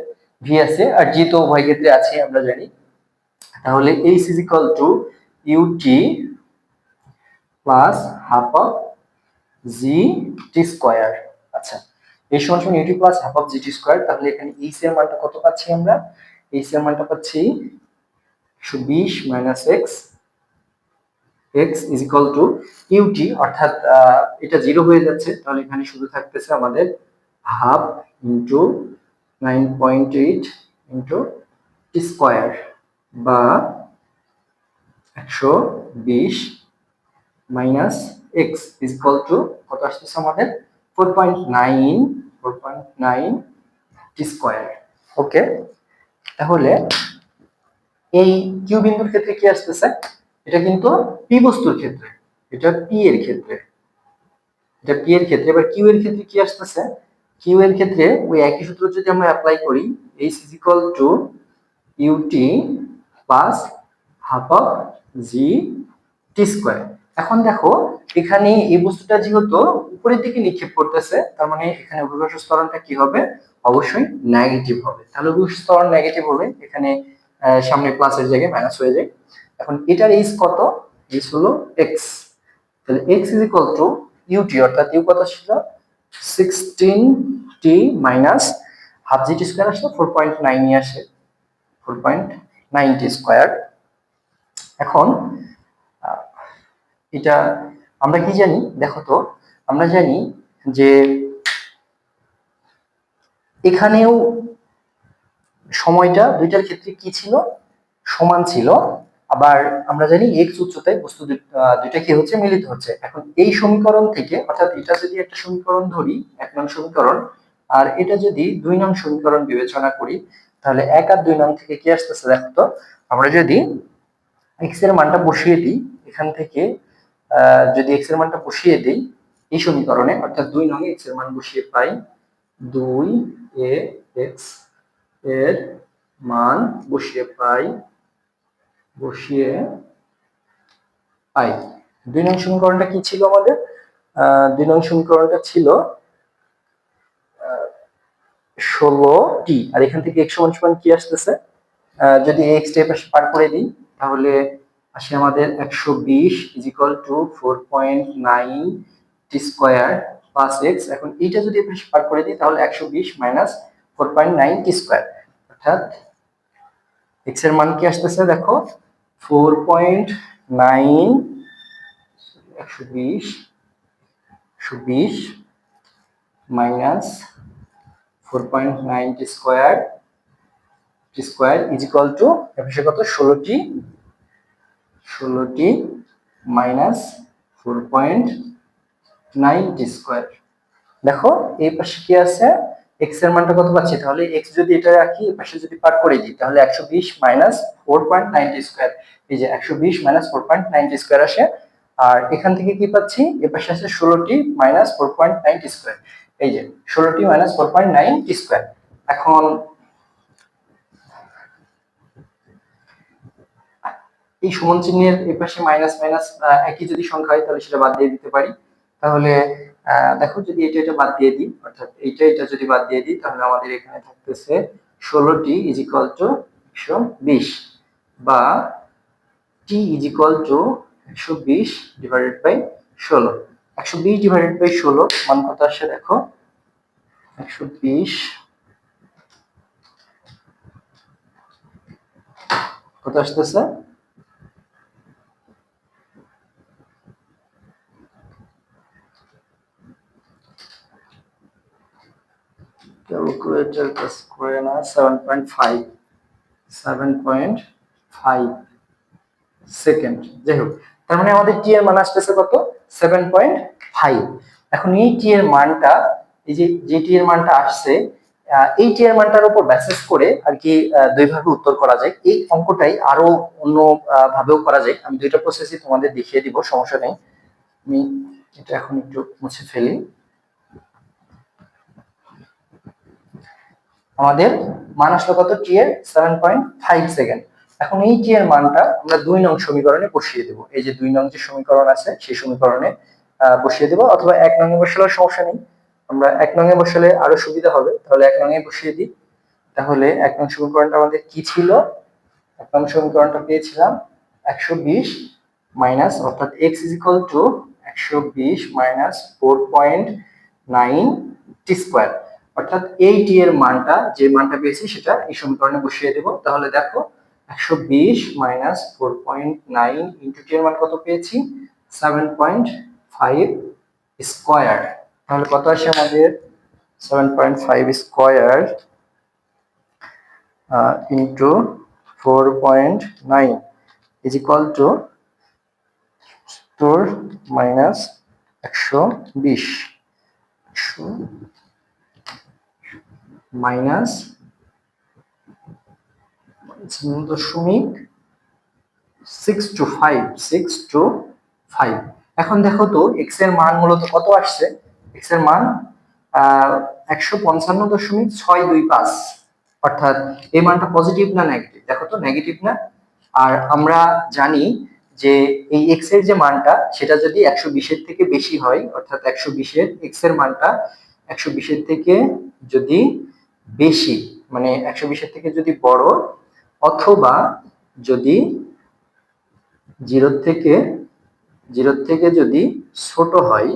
ভি আছে, আর জি তো উভয় ক্ষেত্রে আছে আমরা জানি। তাহলে H = UT plus half of G T square. আচ্ছা, এই সমান UT plus half of G T square. তাহলে এখানে এইচ এর মানটা কত পাচ্ছি আমরা? এইচ এর মানটা পাচ্ছি 120 মাইনাস এক্স, এক্স = ইউটি, অর্থাৎ এটা 0 হয়ে যাচ্ছে, তাহলে এখানে শুধু থাকতেছে আমাদের half into 9.8 into T square, বা 120 মাইনাস এক্স কত আসতেছে আমাদের? 4.9 টি স্কয়ার। ওকে, তাহলে এই কিউ বিন্দুর ক্ষেত্রে কি আসতেছে? এটা কিন্তু পি বস্তুর ক্ষেত্রে, এটা পি এর ক্ষেত্রে, এটা পি এর ক্ষেত্রে। এবার কিউ এর ক্ষেত্রে কি আসতেছে? কিউ এর ক্ষেত্রে ওই একই সূত্র যদি আমরা অ্যাপ্লাই করি, h = UT plus half of G T square. এখন দেখো এখানে এই বস্তুটা যেহেতু উপরের দিকে নিক্ষেপ করতেছে, তার মানে এখানে অভিকর্ষ ত্বরণটা কি হবে? অবশ্যই নেগেটিভ হবে। তাহলে অভিকর্ষ ত্বরণ নেগেটিভ হলে এখানে সামনে প্লাসের জায়গায় মাইনাস হয়ে যায়। এখন এটার এইচ কত? এইচ হলো এক্স। তাহলে x is equal to u t, অর্থাৎ ইউ কত ছিল? 16t minus half GT square আসলে 4.9 আসে, 4.9t স্কোয়ার। এখন এটা আমরা কি জানি দেখো তো, আমরা জানি যে এখানেও সময়টা দুইটার ক্ষেত্রে কি ছিল? সমান ছিল। আবার আমরা জানি এক্স উচ্চতায় বস্তু দুইটা কি হচ্ছে? মিলিত হচ্ছে। এখন এই সমীকরণ থেকে, অর্থাৎ এটা যদি একটা সমীকরণ ধরি, 1 নং সমীকরণ, আর এটা যদি 2 নং সমীকরণ বিবেচনা করি, তাহলে 1 আর 2 নং থেকে কি আসতেছে দেখো তো। আমরা যদি এক্স এর মানটা বসিয়ে দিই এখান থেকে, যদি এক্স এর মানটা বসিয়ে দিই এই সমীকরণে, অর্থাৎ 2 নং এক্স এর মান বসিয়ে পাই 2 এ এক্স এর মান বসিয়ে পাই 2 নং সমীকরণটা কি ছিল আমাদের? 2 নং সমীকরণটা ছিল 16t, আর এখান থেকে x সমান সমান কি আসতেছে? যদি x টা পাশে পার করে দিই তাহলে আসে আমাদের 120 is equal two 4.9 T square plus x। এখন এইটা যদি পাশে পার করে দিই তাহলে 120 মাইনাস 4.9 টি স্কয়ার, অর্থাৎ x এর মান কি আসতেছে দেখো 4.9, 120 minus 4.9 T square is equal to কত? 16t মাইনাস 4.9 টি স্কয়ার। দেখো এই পাশে কি আছে? x এর মানটা কত পাচ্ছি? তাহলে x যদি এটা রাখি এই পাশে যদি পার করে দিই তাহলে 120 মাইনাস 4.9 টি স্কয়ার, এই যে 120 মাইনাস 4.9 টি স্কয়ার আসে। আর এখান থেকে কি পাচ্ছি? এই পাশে আছে 16t মাইনাস 4.9 টি স্কয়ার, এই যে 16t মাইনাস 4.9 টি স্কয়ার। এখন এই সমান চিহ্নের এই পাশে মাইনাস মাইনাস একই যদি সংখ্যা হয় তাহলে সেটা বাদ দিয়ে দিতে পারি। তাহলে দেখো যদি এটা বাদ দিয়ে দিই, অর্থাৎ এটা যদি বাদ দিয়ে দিই তাহলে আমাদের এখানে থাকতেছে 16t ইজ ইকুয়াল টু 120, বা t is equal to 120 divided by 16। 120 divided by 16 মান কত আসে দেখো? 120 কত আসতেছে? ক্যালকুলেটর কাজ করে না। 7.5 সেকেন্ড। যাই হোক, তার মানে আমাদের টি এর মান আসতেছে কত? 7.5। এখন এই টি এর মানটা, এই যে টি এর মানটা আসছে, এই টি এর মানটার উপর বেসিস করে আর কি দুই ভাবে উত্তর করা যায়। এই অঙ্কটাই আরো অন্য ভাবেও করা যায়। আমি দুইটা প্রসেসই তোমাদের দেখিয়ে দিব, সমস্যা নেই। আমি এটা এখন একটু মুছে ফেলি। আমাদের মান আসলো কত? টি এর 7.5 সেকেন্ড। এখন এই টি এর মানটা আমরা 2 নং সমীকরণে বসিয়ে দেব। এই যে 2 নং যে সমীকরণ আছে সেই সমীকরণে বসিয়ে দেব, অথবা 1 নং এ বসালে সমস্যা নেই। আমরা 1 নং এ বসালে আরো সুবিধা হবে, তাহলে 1 নং এ বসিয়ে দিই। তাহলে 1 নং সমীকরণটা আমাদের কি ছিল? 1 নং সমীকরণটা পেয়েছিলাম 120 মাইনাস, অর্থাৎ x is equal to 120 minus 4.9 T square, অর্থাৎ এই টি এর মানটা, যে মানটা পেয়েছি সেটা এই সমীকরণে বসিয়ে দেব। তাহলে দেখো 120 মাইনাস 4.9 ইনটু টি এর মান কত পেয়েছি? 7.5 স্কয়ার। তাহলে কত আসে আমাদের? 7.5 square into 4.9 is equal to তোর মাইনাস 120 মাইনাস 625। এখন দেখো তো এক্স এর মান মূলত কত আসছে? এক্স এর মান 155.625, অর্থাৎ এই মানটা পজিটিভ না নেগেটিভ? দেখো তো নেগেটিভ না। আর আমরা জানি যে এই এক্স এর যে মানটা সেটা যদি 120 এর থেকে বেশি হয়, অর্থাৎ 120 এর এক্স এর মানটা 120 এর থেকে যদি বেশি, মানে 120 এর থেকে যদি বড়, অথবা যদি জিরোর থেকে যদি ছোট হয়,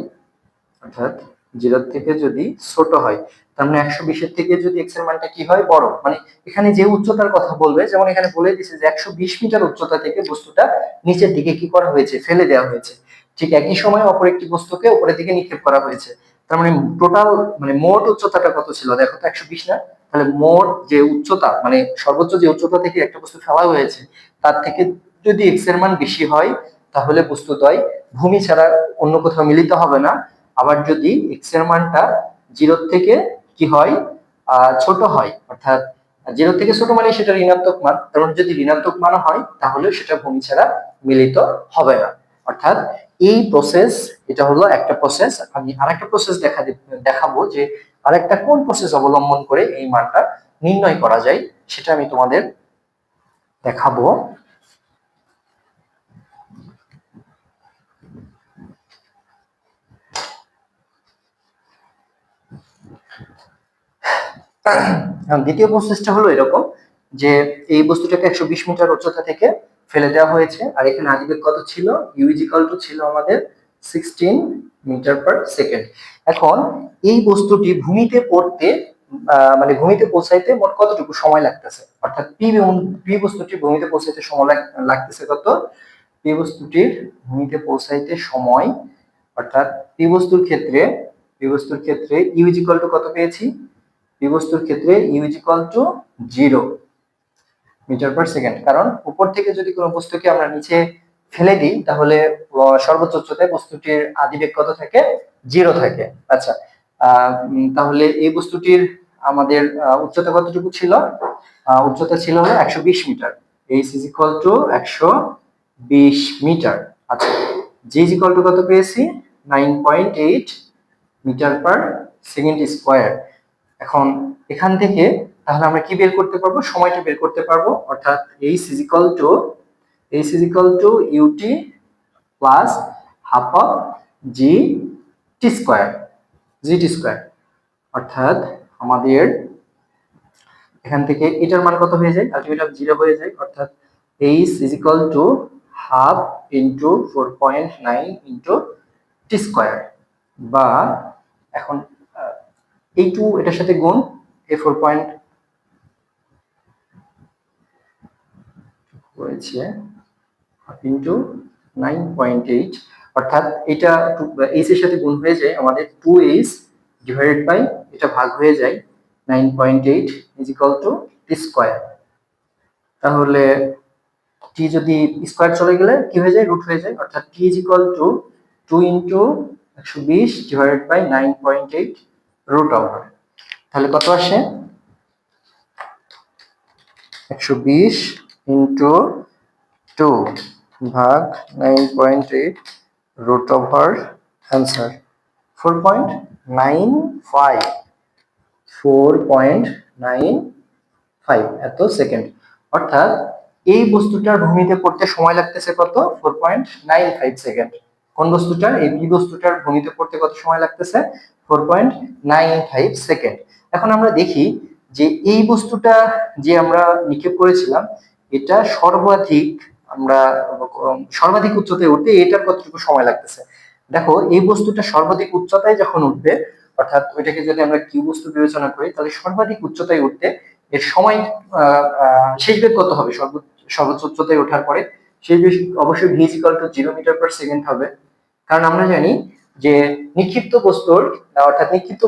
অর্থাৎ জিরোর থেকে যদি ছোট হয়, তার মানে 120 থেকে যদি এক্স এর মানটা কি হয়, বড়, মানে এখানে যে উচ্চতার কথা বলবে, যেমন এখানে বলে দিছে যে 120 মিটার উচ্চতা থেকে বস্তুটা নিচের দিকে কি করা হয়েছে, ফেলে দেওয়া হয়েছে। ঠিক একই সময় অপর একটি বস্তুকে উপরের দিকে নিক্ষেপ করা হয়েছে। তার মানে টোটাল মানে মোট উচ্চতাটা কত ছিল, দেখো তো 120 না, তাহলে মোট যে উচ্চতা মানে সর্বোচ্চ যে উচ্চতা থেকে একটা বস্তু ফেলা হয়েছে তার থেকে যদি এক্স এর মান বেশি হয়, তাহলে বস্তুদ্বয় ভূমি ছাড়া অন্য কোথাও মিলিত হবে না। আবার যদি এক্স এর মানটা জিরো থেকে কি হয়, ছোট হয়, অর্থাৎ জিরো থেকে ছোট মানে সেটা ঋণাত্মক মান, কারণ যদি ঋণাত্মক মান হয় তাহলে সেটা ভূমি ছাড়া মিলিত হবে না। অর্থাৎ এই প্রসেস, এটা হলো একটা প্রসেস। আমি আরেকটা প্রসেস দেখাবো যে আরেকটা কোন প্রসেস অবলম্বন করে এই মানটা নির্ণয় করা যায়, সেটা আমি তোমাদের দেখাবো। দ্বিতীয় প্রসেসটা হলো এরকম যে এই বস্তুটাকে 120 মিটার উচ্চতা থেকে ফেলে দেওয়া হয়েছে, আর এখানে আদিবেগ কত ছিল, ইউ ইজ ইকুয়াল টু ছিল আমাদের 16 মিটার পার সেকেন্ড। এখন এই বস্তুটি ভূমিতে পড়তে মানে ভূমিতে পৌঁছাইতে মোট কতটুকু সময় লাগতেছে, অর্থাৎ পি বস্তুটির ভূমিতে পৌঁছাইতে সময় লাগতেছে কত, পি বস্তুটির ভূমিতে পৌঁছাইতে সময়, অর্থাৎ পি বস্তুর ক্ষেত্রে ইউ ইজ ইকুয়াল টু কত পেয়েছি, পি বস্তুর ক্ষেত্রে u is equal to 0 metre per second. কারণ উপর থেকে যদি কোনো বস্তুকে আমরা নিচে ফেলে দিই তাহলে সর্বোচ্চ উচ্চতায় বস্তুটির আদিবেগ কত থাকে, 0 থাকে। আচ্ছা, তাহলে এই বস্তুটির আমাদের উচ্চতা কতটুকু ছিল, উচ্চতা ছিল 120 metre, h is equal to 120 metre. আচ্ছা, জি ইজ ইকুয়াল টু কত পেয়েছি, 9.8 মিটার পার সেকেন্ড স্কয়ার। এখন এখান থেকে তাহলে আমরা কি বের করতে পারবো, সময়টা বের করতে পারবো, অর্থাৎ h is equal to u t plus half of G T square, অর্থাৎ আমাদের এখান থেকে এটার মান কত হয়ে যায়, আলটিমেট অফ 0 হয়ে যায়, অর্থাৎ h is equal to half into 4.9 into T square, বা এখন এই টু এটার সাথে গুণ, এই 4 পয়েন্ট হয়েছে ইন্টু 9.8, অর্থাৎ এটা এইচ এর সাথে গুণ হয়ে যায় আমাদের 2h ডিভাইডেড বাই এটা ভাগ হয়ে যায় 9.8 is equal two T square. তাহলে টি যদি স্কয়ার চলে গেলে কি হয়ে যায়, রুট হয়ে যায়, অর্থাৎ T is equal to 2 into 120 divided by 9.8 root over. তাহলে কত আসে, 120 ইন্টু 2 ভাগ 9.8 root over answer 4.95 এত সেকেন্ড। অর্থাৎ এই বস্তুটার ভূমিতে পড়তে সময় লাগতেছে কত, 4.95 সেকেন্ড। কোন বস্তুটার, এই বি বস্তুটার ভূমিতে পড়তে কত সময় লাগতেছে, 4.95 সেকেন্ড। এখন আমরা দেখি যে এই বস্তুটা যে আমরা নিক্ষেপ করেছিলাম এটা সর্বাধিক উচ্চতায় উঠতে এটার কতটুকু সময় লাগতেছে। দেখো এই বস্তুটা সর্বাধিক উচ্চতায় যখন উঠবে, অর্থাৎ ওইটাকে যদি আমরা কিউ বস্তু বিবেচনা করি তাহলে সর্বাধিক উচ্চতায় উঠতে এর সময় শেষ বেগ কত হবে, সর্বোচ্চ উচ্চতায় ওঠার পরে শেষ বেগ অবশ্যই v is equal to 0 metre per second হবে। কারণ আমরা জানি যে নিক্ষিপ্ত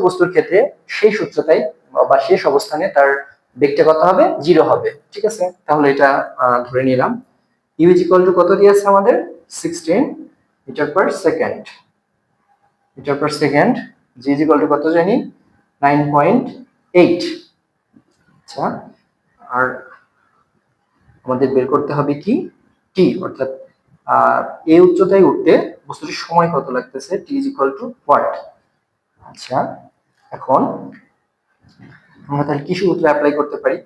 বস্তুর ক্ষেত্রে শেষ উচ্চতায় বা শেষ অবস্থানে তার বেগটা কত হবে, 0 হবে। ঠিক আছে, তাহলে এটা ধরে নিলাম। ইউ ইজ ইকুয়াল টু কত দিয়ে আছে আমাদের, 16 metre per second, g is equal to কত জানি, 9.8। আচ্ছা, আর আমাদের বের করতে হবে কি, টি, অর্থাৎ এই উচ্চতায় উঠতে বস্তুটির সময় কত লাগতেছে, টি ইজ ইকুয়াল টু হোয়াট। আচ্ছা, এখন আমরা তাহলে কি সূত্র অ্যাপ্লাই করতে পারি,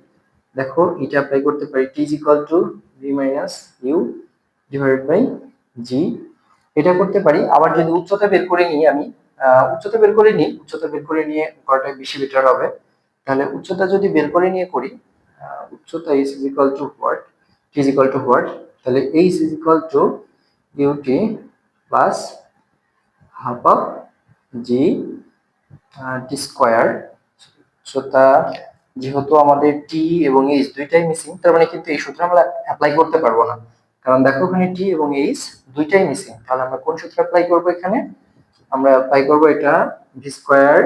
দেখো এটা অ্যাপ্লাই করতে পারি, T is equal to V minus U divided by G, এটা করতে পারি। আবার যদি উচ্চতা বের করে নিই আমি, উচ্চতা বের করে নিয়ে করাটা বেশি বেটার হবে। তাহলে উচ্চতা যদি বের করে নিয়ে করি, উচ্চতা h is equal to what, t is equal to what, তাহলে h is equal to ut plus half of g t square. উচ্চতা যেহেতু আমাদের t এবং h দুইটাই মিসিং, তার মানে কিন্তু এই সূত্র আমরা অ্যাপ্লাই করতে পারবো না, কারণ দেখো ওখানে t এবং h দুইটাই মিসিং। তাহলে আমরা কোন সূত্র অ্যাপ্লাই করব এখানে? আমরা অ্যাপ্লাই করব এটা v square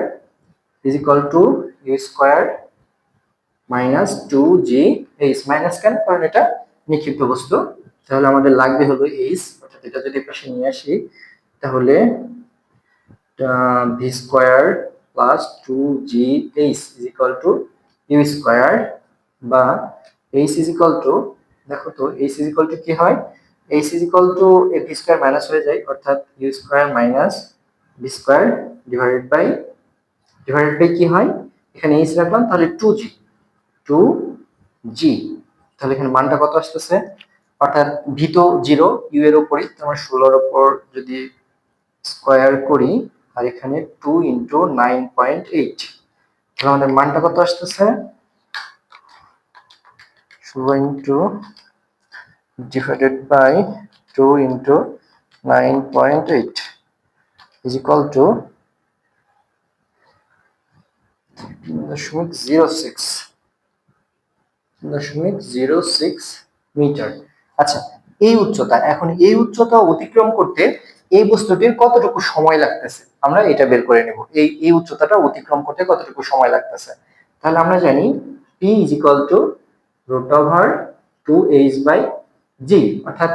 is equal to u square minus 2g h, minus কেন, কারণ এটা নিক্ষিপ্ত বস্তু। তাহলে আমাদের লাগবে হলো h, অর্থাৎ এটা যদি পাশে নিয়ে আসি তাহলে v square plus 2g h is equal to u square, বা h is equal to, দেখো তো h is equal to কি হয়, h is equal to v square minus হয়ে যায়, অর্থাৎ u square minus v square divided by কি হয়, এখানে h রাখলাম তাহলে 2g, তাহলে এখানে মানটা কত আসতেছে, অর্থাৎ v তো 0 u এর উপরই, তাহলে 16 এর উপর যদি স্কয়ার করি আর এখানে 2 ইনটু 9.8, তাহলে আমাদের মানটা কত আসতেছে, 16 into divided by 2 into 9.8 is equal to 0.06 metre. আচ্ছা, এই উচ্চতা, এখন এই উচ্চতা অতিক্রম করতে এই বস্তুটির কতটুকু সময় লাগতেছে আমরা এটা বের করে নেব। এই উচ্চতাটা অতিক্রম করতে কতটুকু সময় লাগতেছে, তাহলে আমরা জানি p is equal to root over 2h/g, অর্থাৎ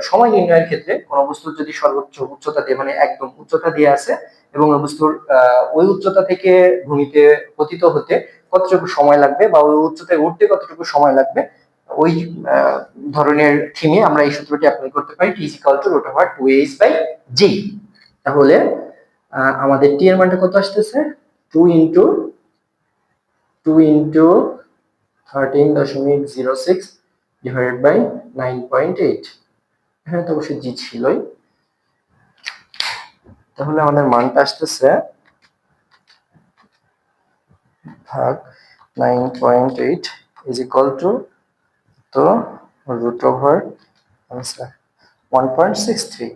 সময় নির্ণয়ের ক্ষেত্রে কোন বস্তুর যদি সর্বোচ্চ উচ্চতা দিয়ে, মানে একদম উচ্চতা দিয়ে আছে এবং ওই বস্তুর ওই উচ্চতা থেকে ভূমিতে পতিত হতে কতটুকু সময় লাগবে বা ওই উচ্চতায় উঠতে কতটুকু সময় লাগবে, ওই ধরনের থিমে আমরা এই সূত্রটি অ্যাপ্লাই করতে পারি, t is equal to root over 2h/g। তাহলে আমাদের t এর মানটা কত আসতেছে, 2 ইনটু 13.06 ডিভাইডেড বাই 9.8, এখানে তো অবশ্যই জি ছিলই, তাহলে আমাদের মানটা আসতেছে ভাগ 9.8 is equal to তো root over 1.63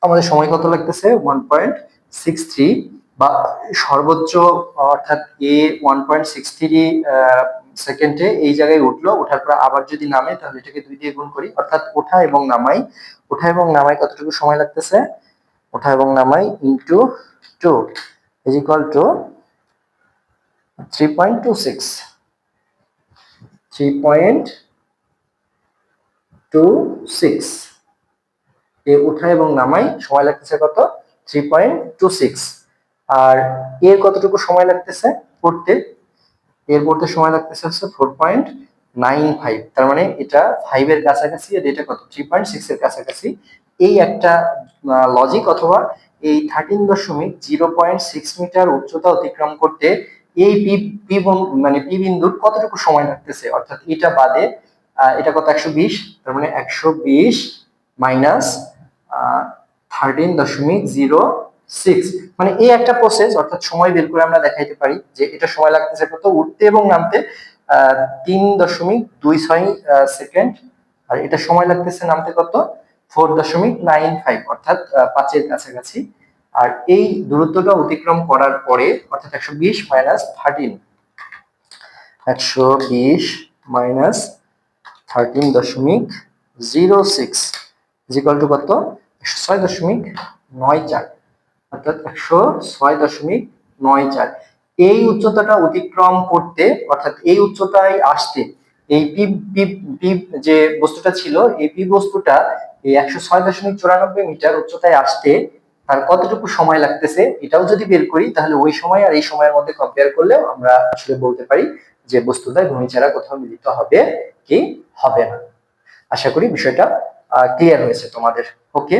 আমাদের সময় কত লাগতেছে 1.63, বা সর্বোচ্চ অর্থাৎ এ 1.63 সেকেন্ডে এই জায়গায় উঠলো, ওঠার পর আবার যদি নামে তাহলে এটাকে 2 দিয়ে গুণ করি, অর্থাৎ ওঠা এবং নামাই কতটুকু সময় লাগতেছে, ওঠা এবং নামাই ইনটু 2 is equal to 3.26 এ ওঠা এবং নামাই সময় লাগতেছে কত, 3.26, আর এর কতটুকু সময় লাগতেছে পড়তে, এর পড়তে সময় লাগতেছে হচ্ছে 4.95, তার মানে এটা 5 এর কাছাকাছি আর এটা কত 3.6 এর কাছাকাছি। এই একটা লজিক অথবা এই 13.06 মিটার উচ্চতা অতিক্রম করতে এই পি মানে পি বিন্দুর কতটুকু সময় লাগতেছে, অর্থাৎ এটা বাদে এটা কত 120, তার মানে 120 মাইনাস 13.06, মানে এই একটা প্রসেস, অর্থাৎ সময় বের করে আমরা দেখাইতে পারি যে এটা সময় লাগতেছে কত উঠতে এবং নামতে 3.26 সেকেন্ড, আর এটা সময় লাগতেছে নামতে কত 4.95, অর্থাৎ 5 এর কাছাকাছি। আর এই দূরত্বটা অতিক্রম করার পরে অর্থাৎ 120 মাইনাস 13 is equal to কত 106.94, অর্থাৎ 106.94। এই উচ্চতাটা অতিক্রম করতে, অর্থাৎ এই উচ্চতায় আসতে এই পি যে বস্তুটা ছিল, এই পি বস্তুটা এই 106.94 মিটার উচ্চতায় আসতে তার কতটুকু সময় লাগতেছে এটাও যদি বের করি, তাহলে ওই সময় আর এই সময়ের মধ্যে কম্পেয়ার করলেও আমরা আসলে বলতে পারি যে বস্তুটায় ভূমি ছাড়া কোথাও মিলিত হবে কি হবে না। আশা করি বিষয়টা ক্লিয়ার হয়েছে তোমাদের। ওকে।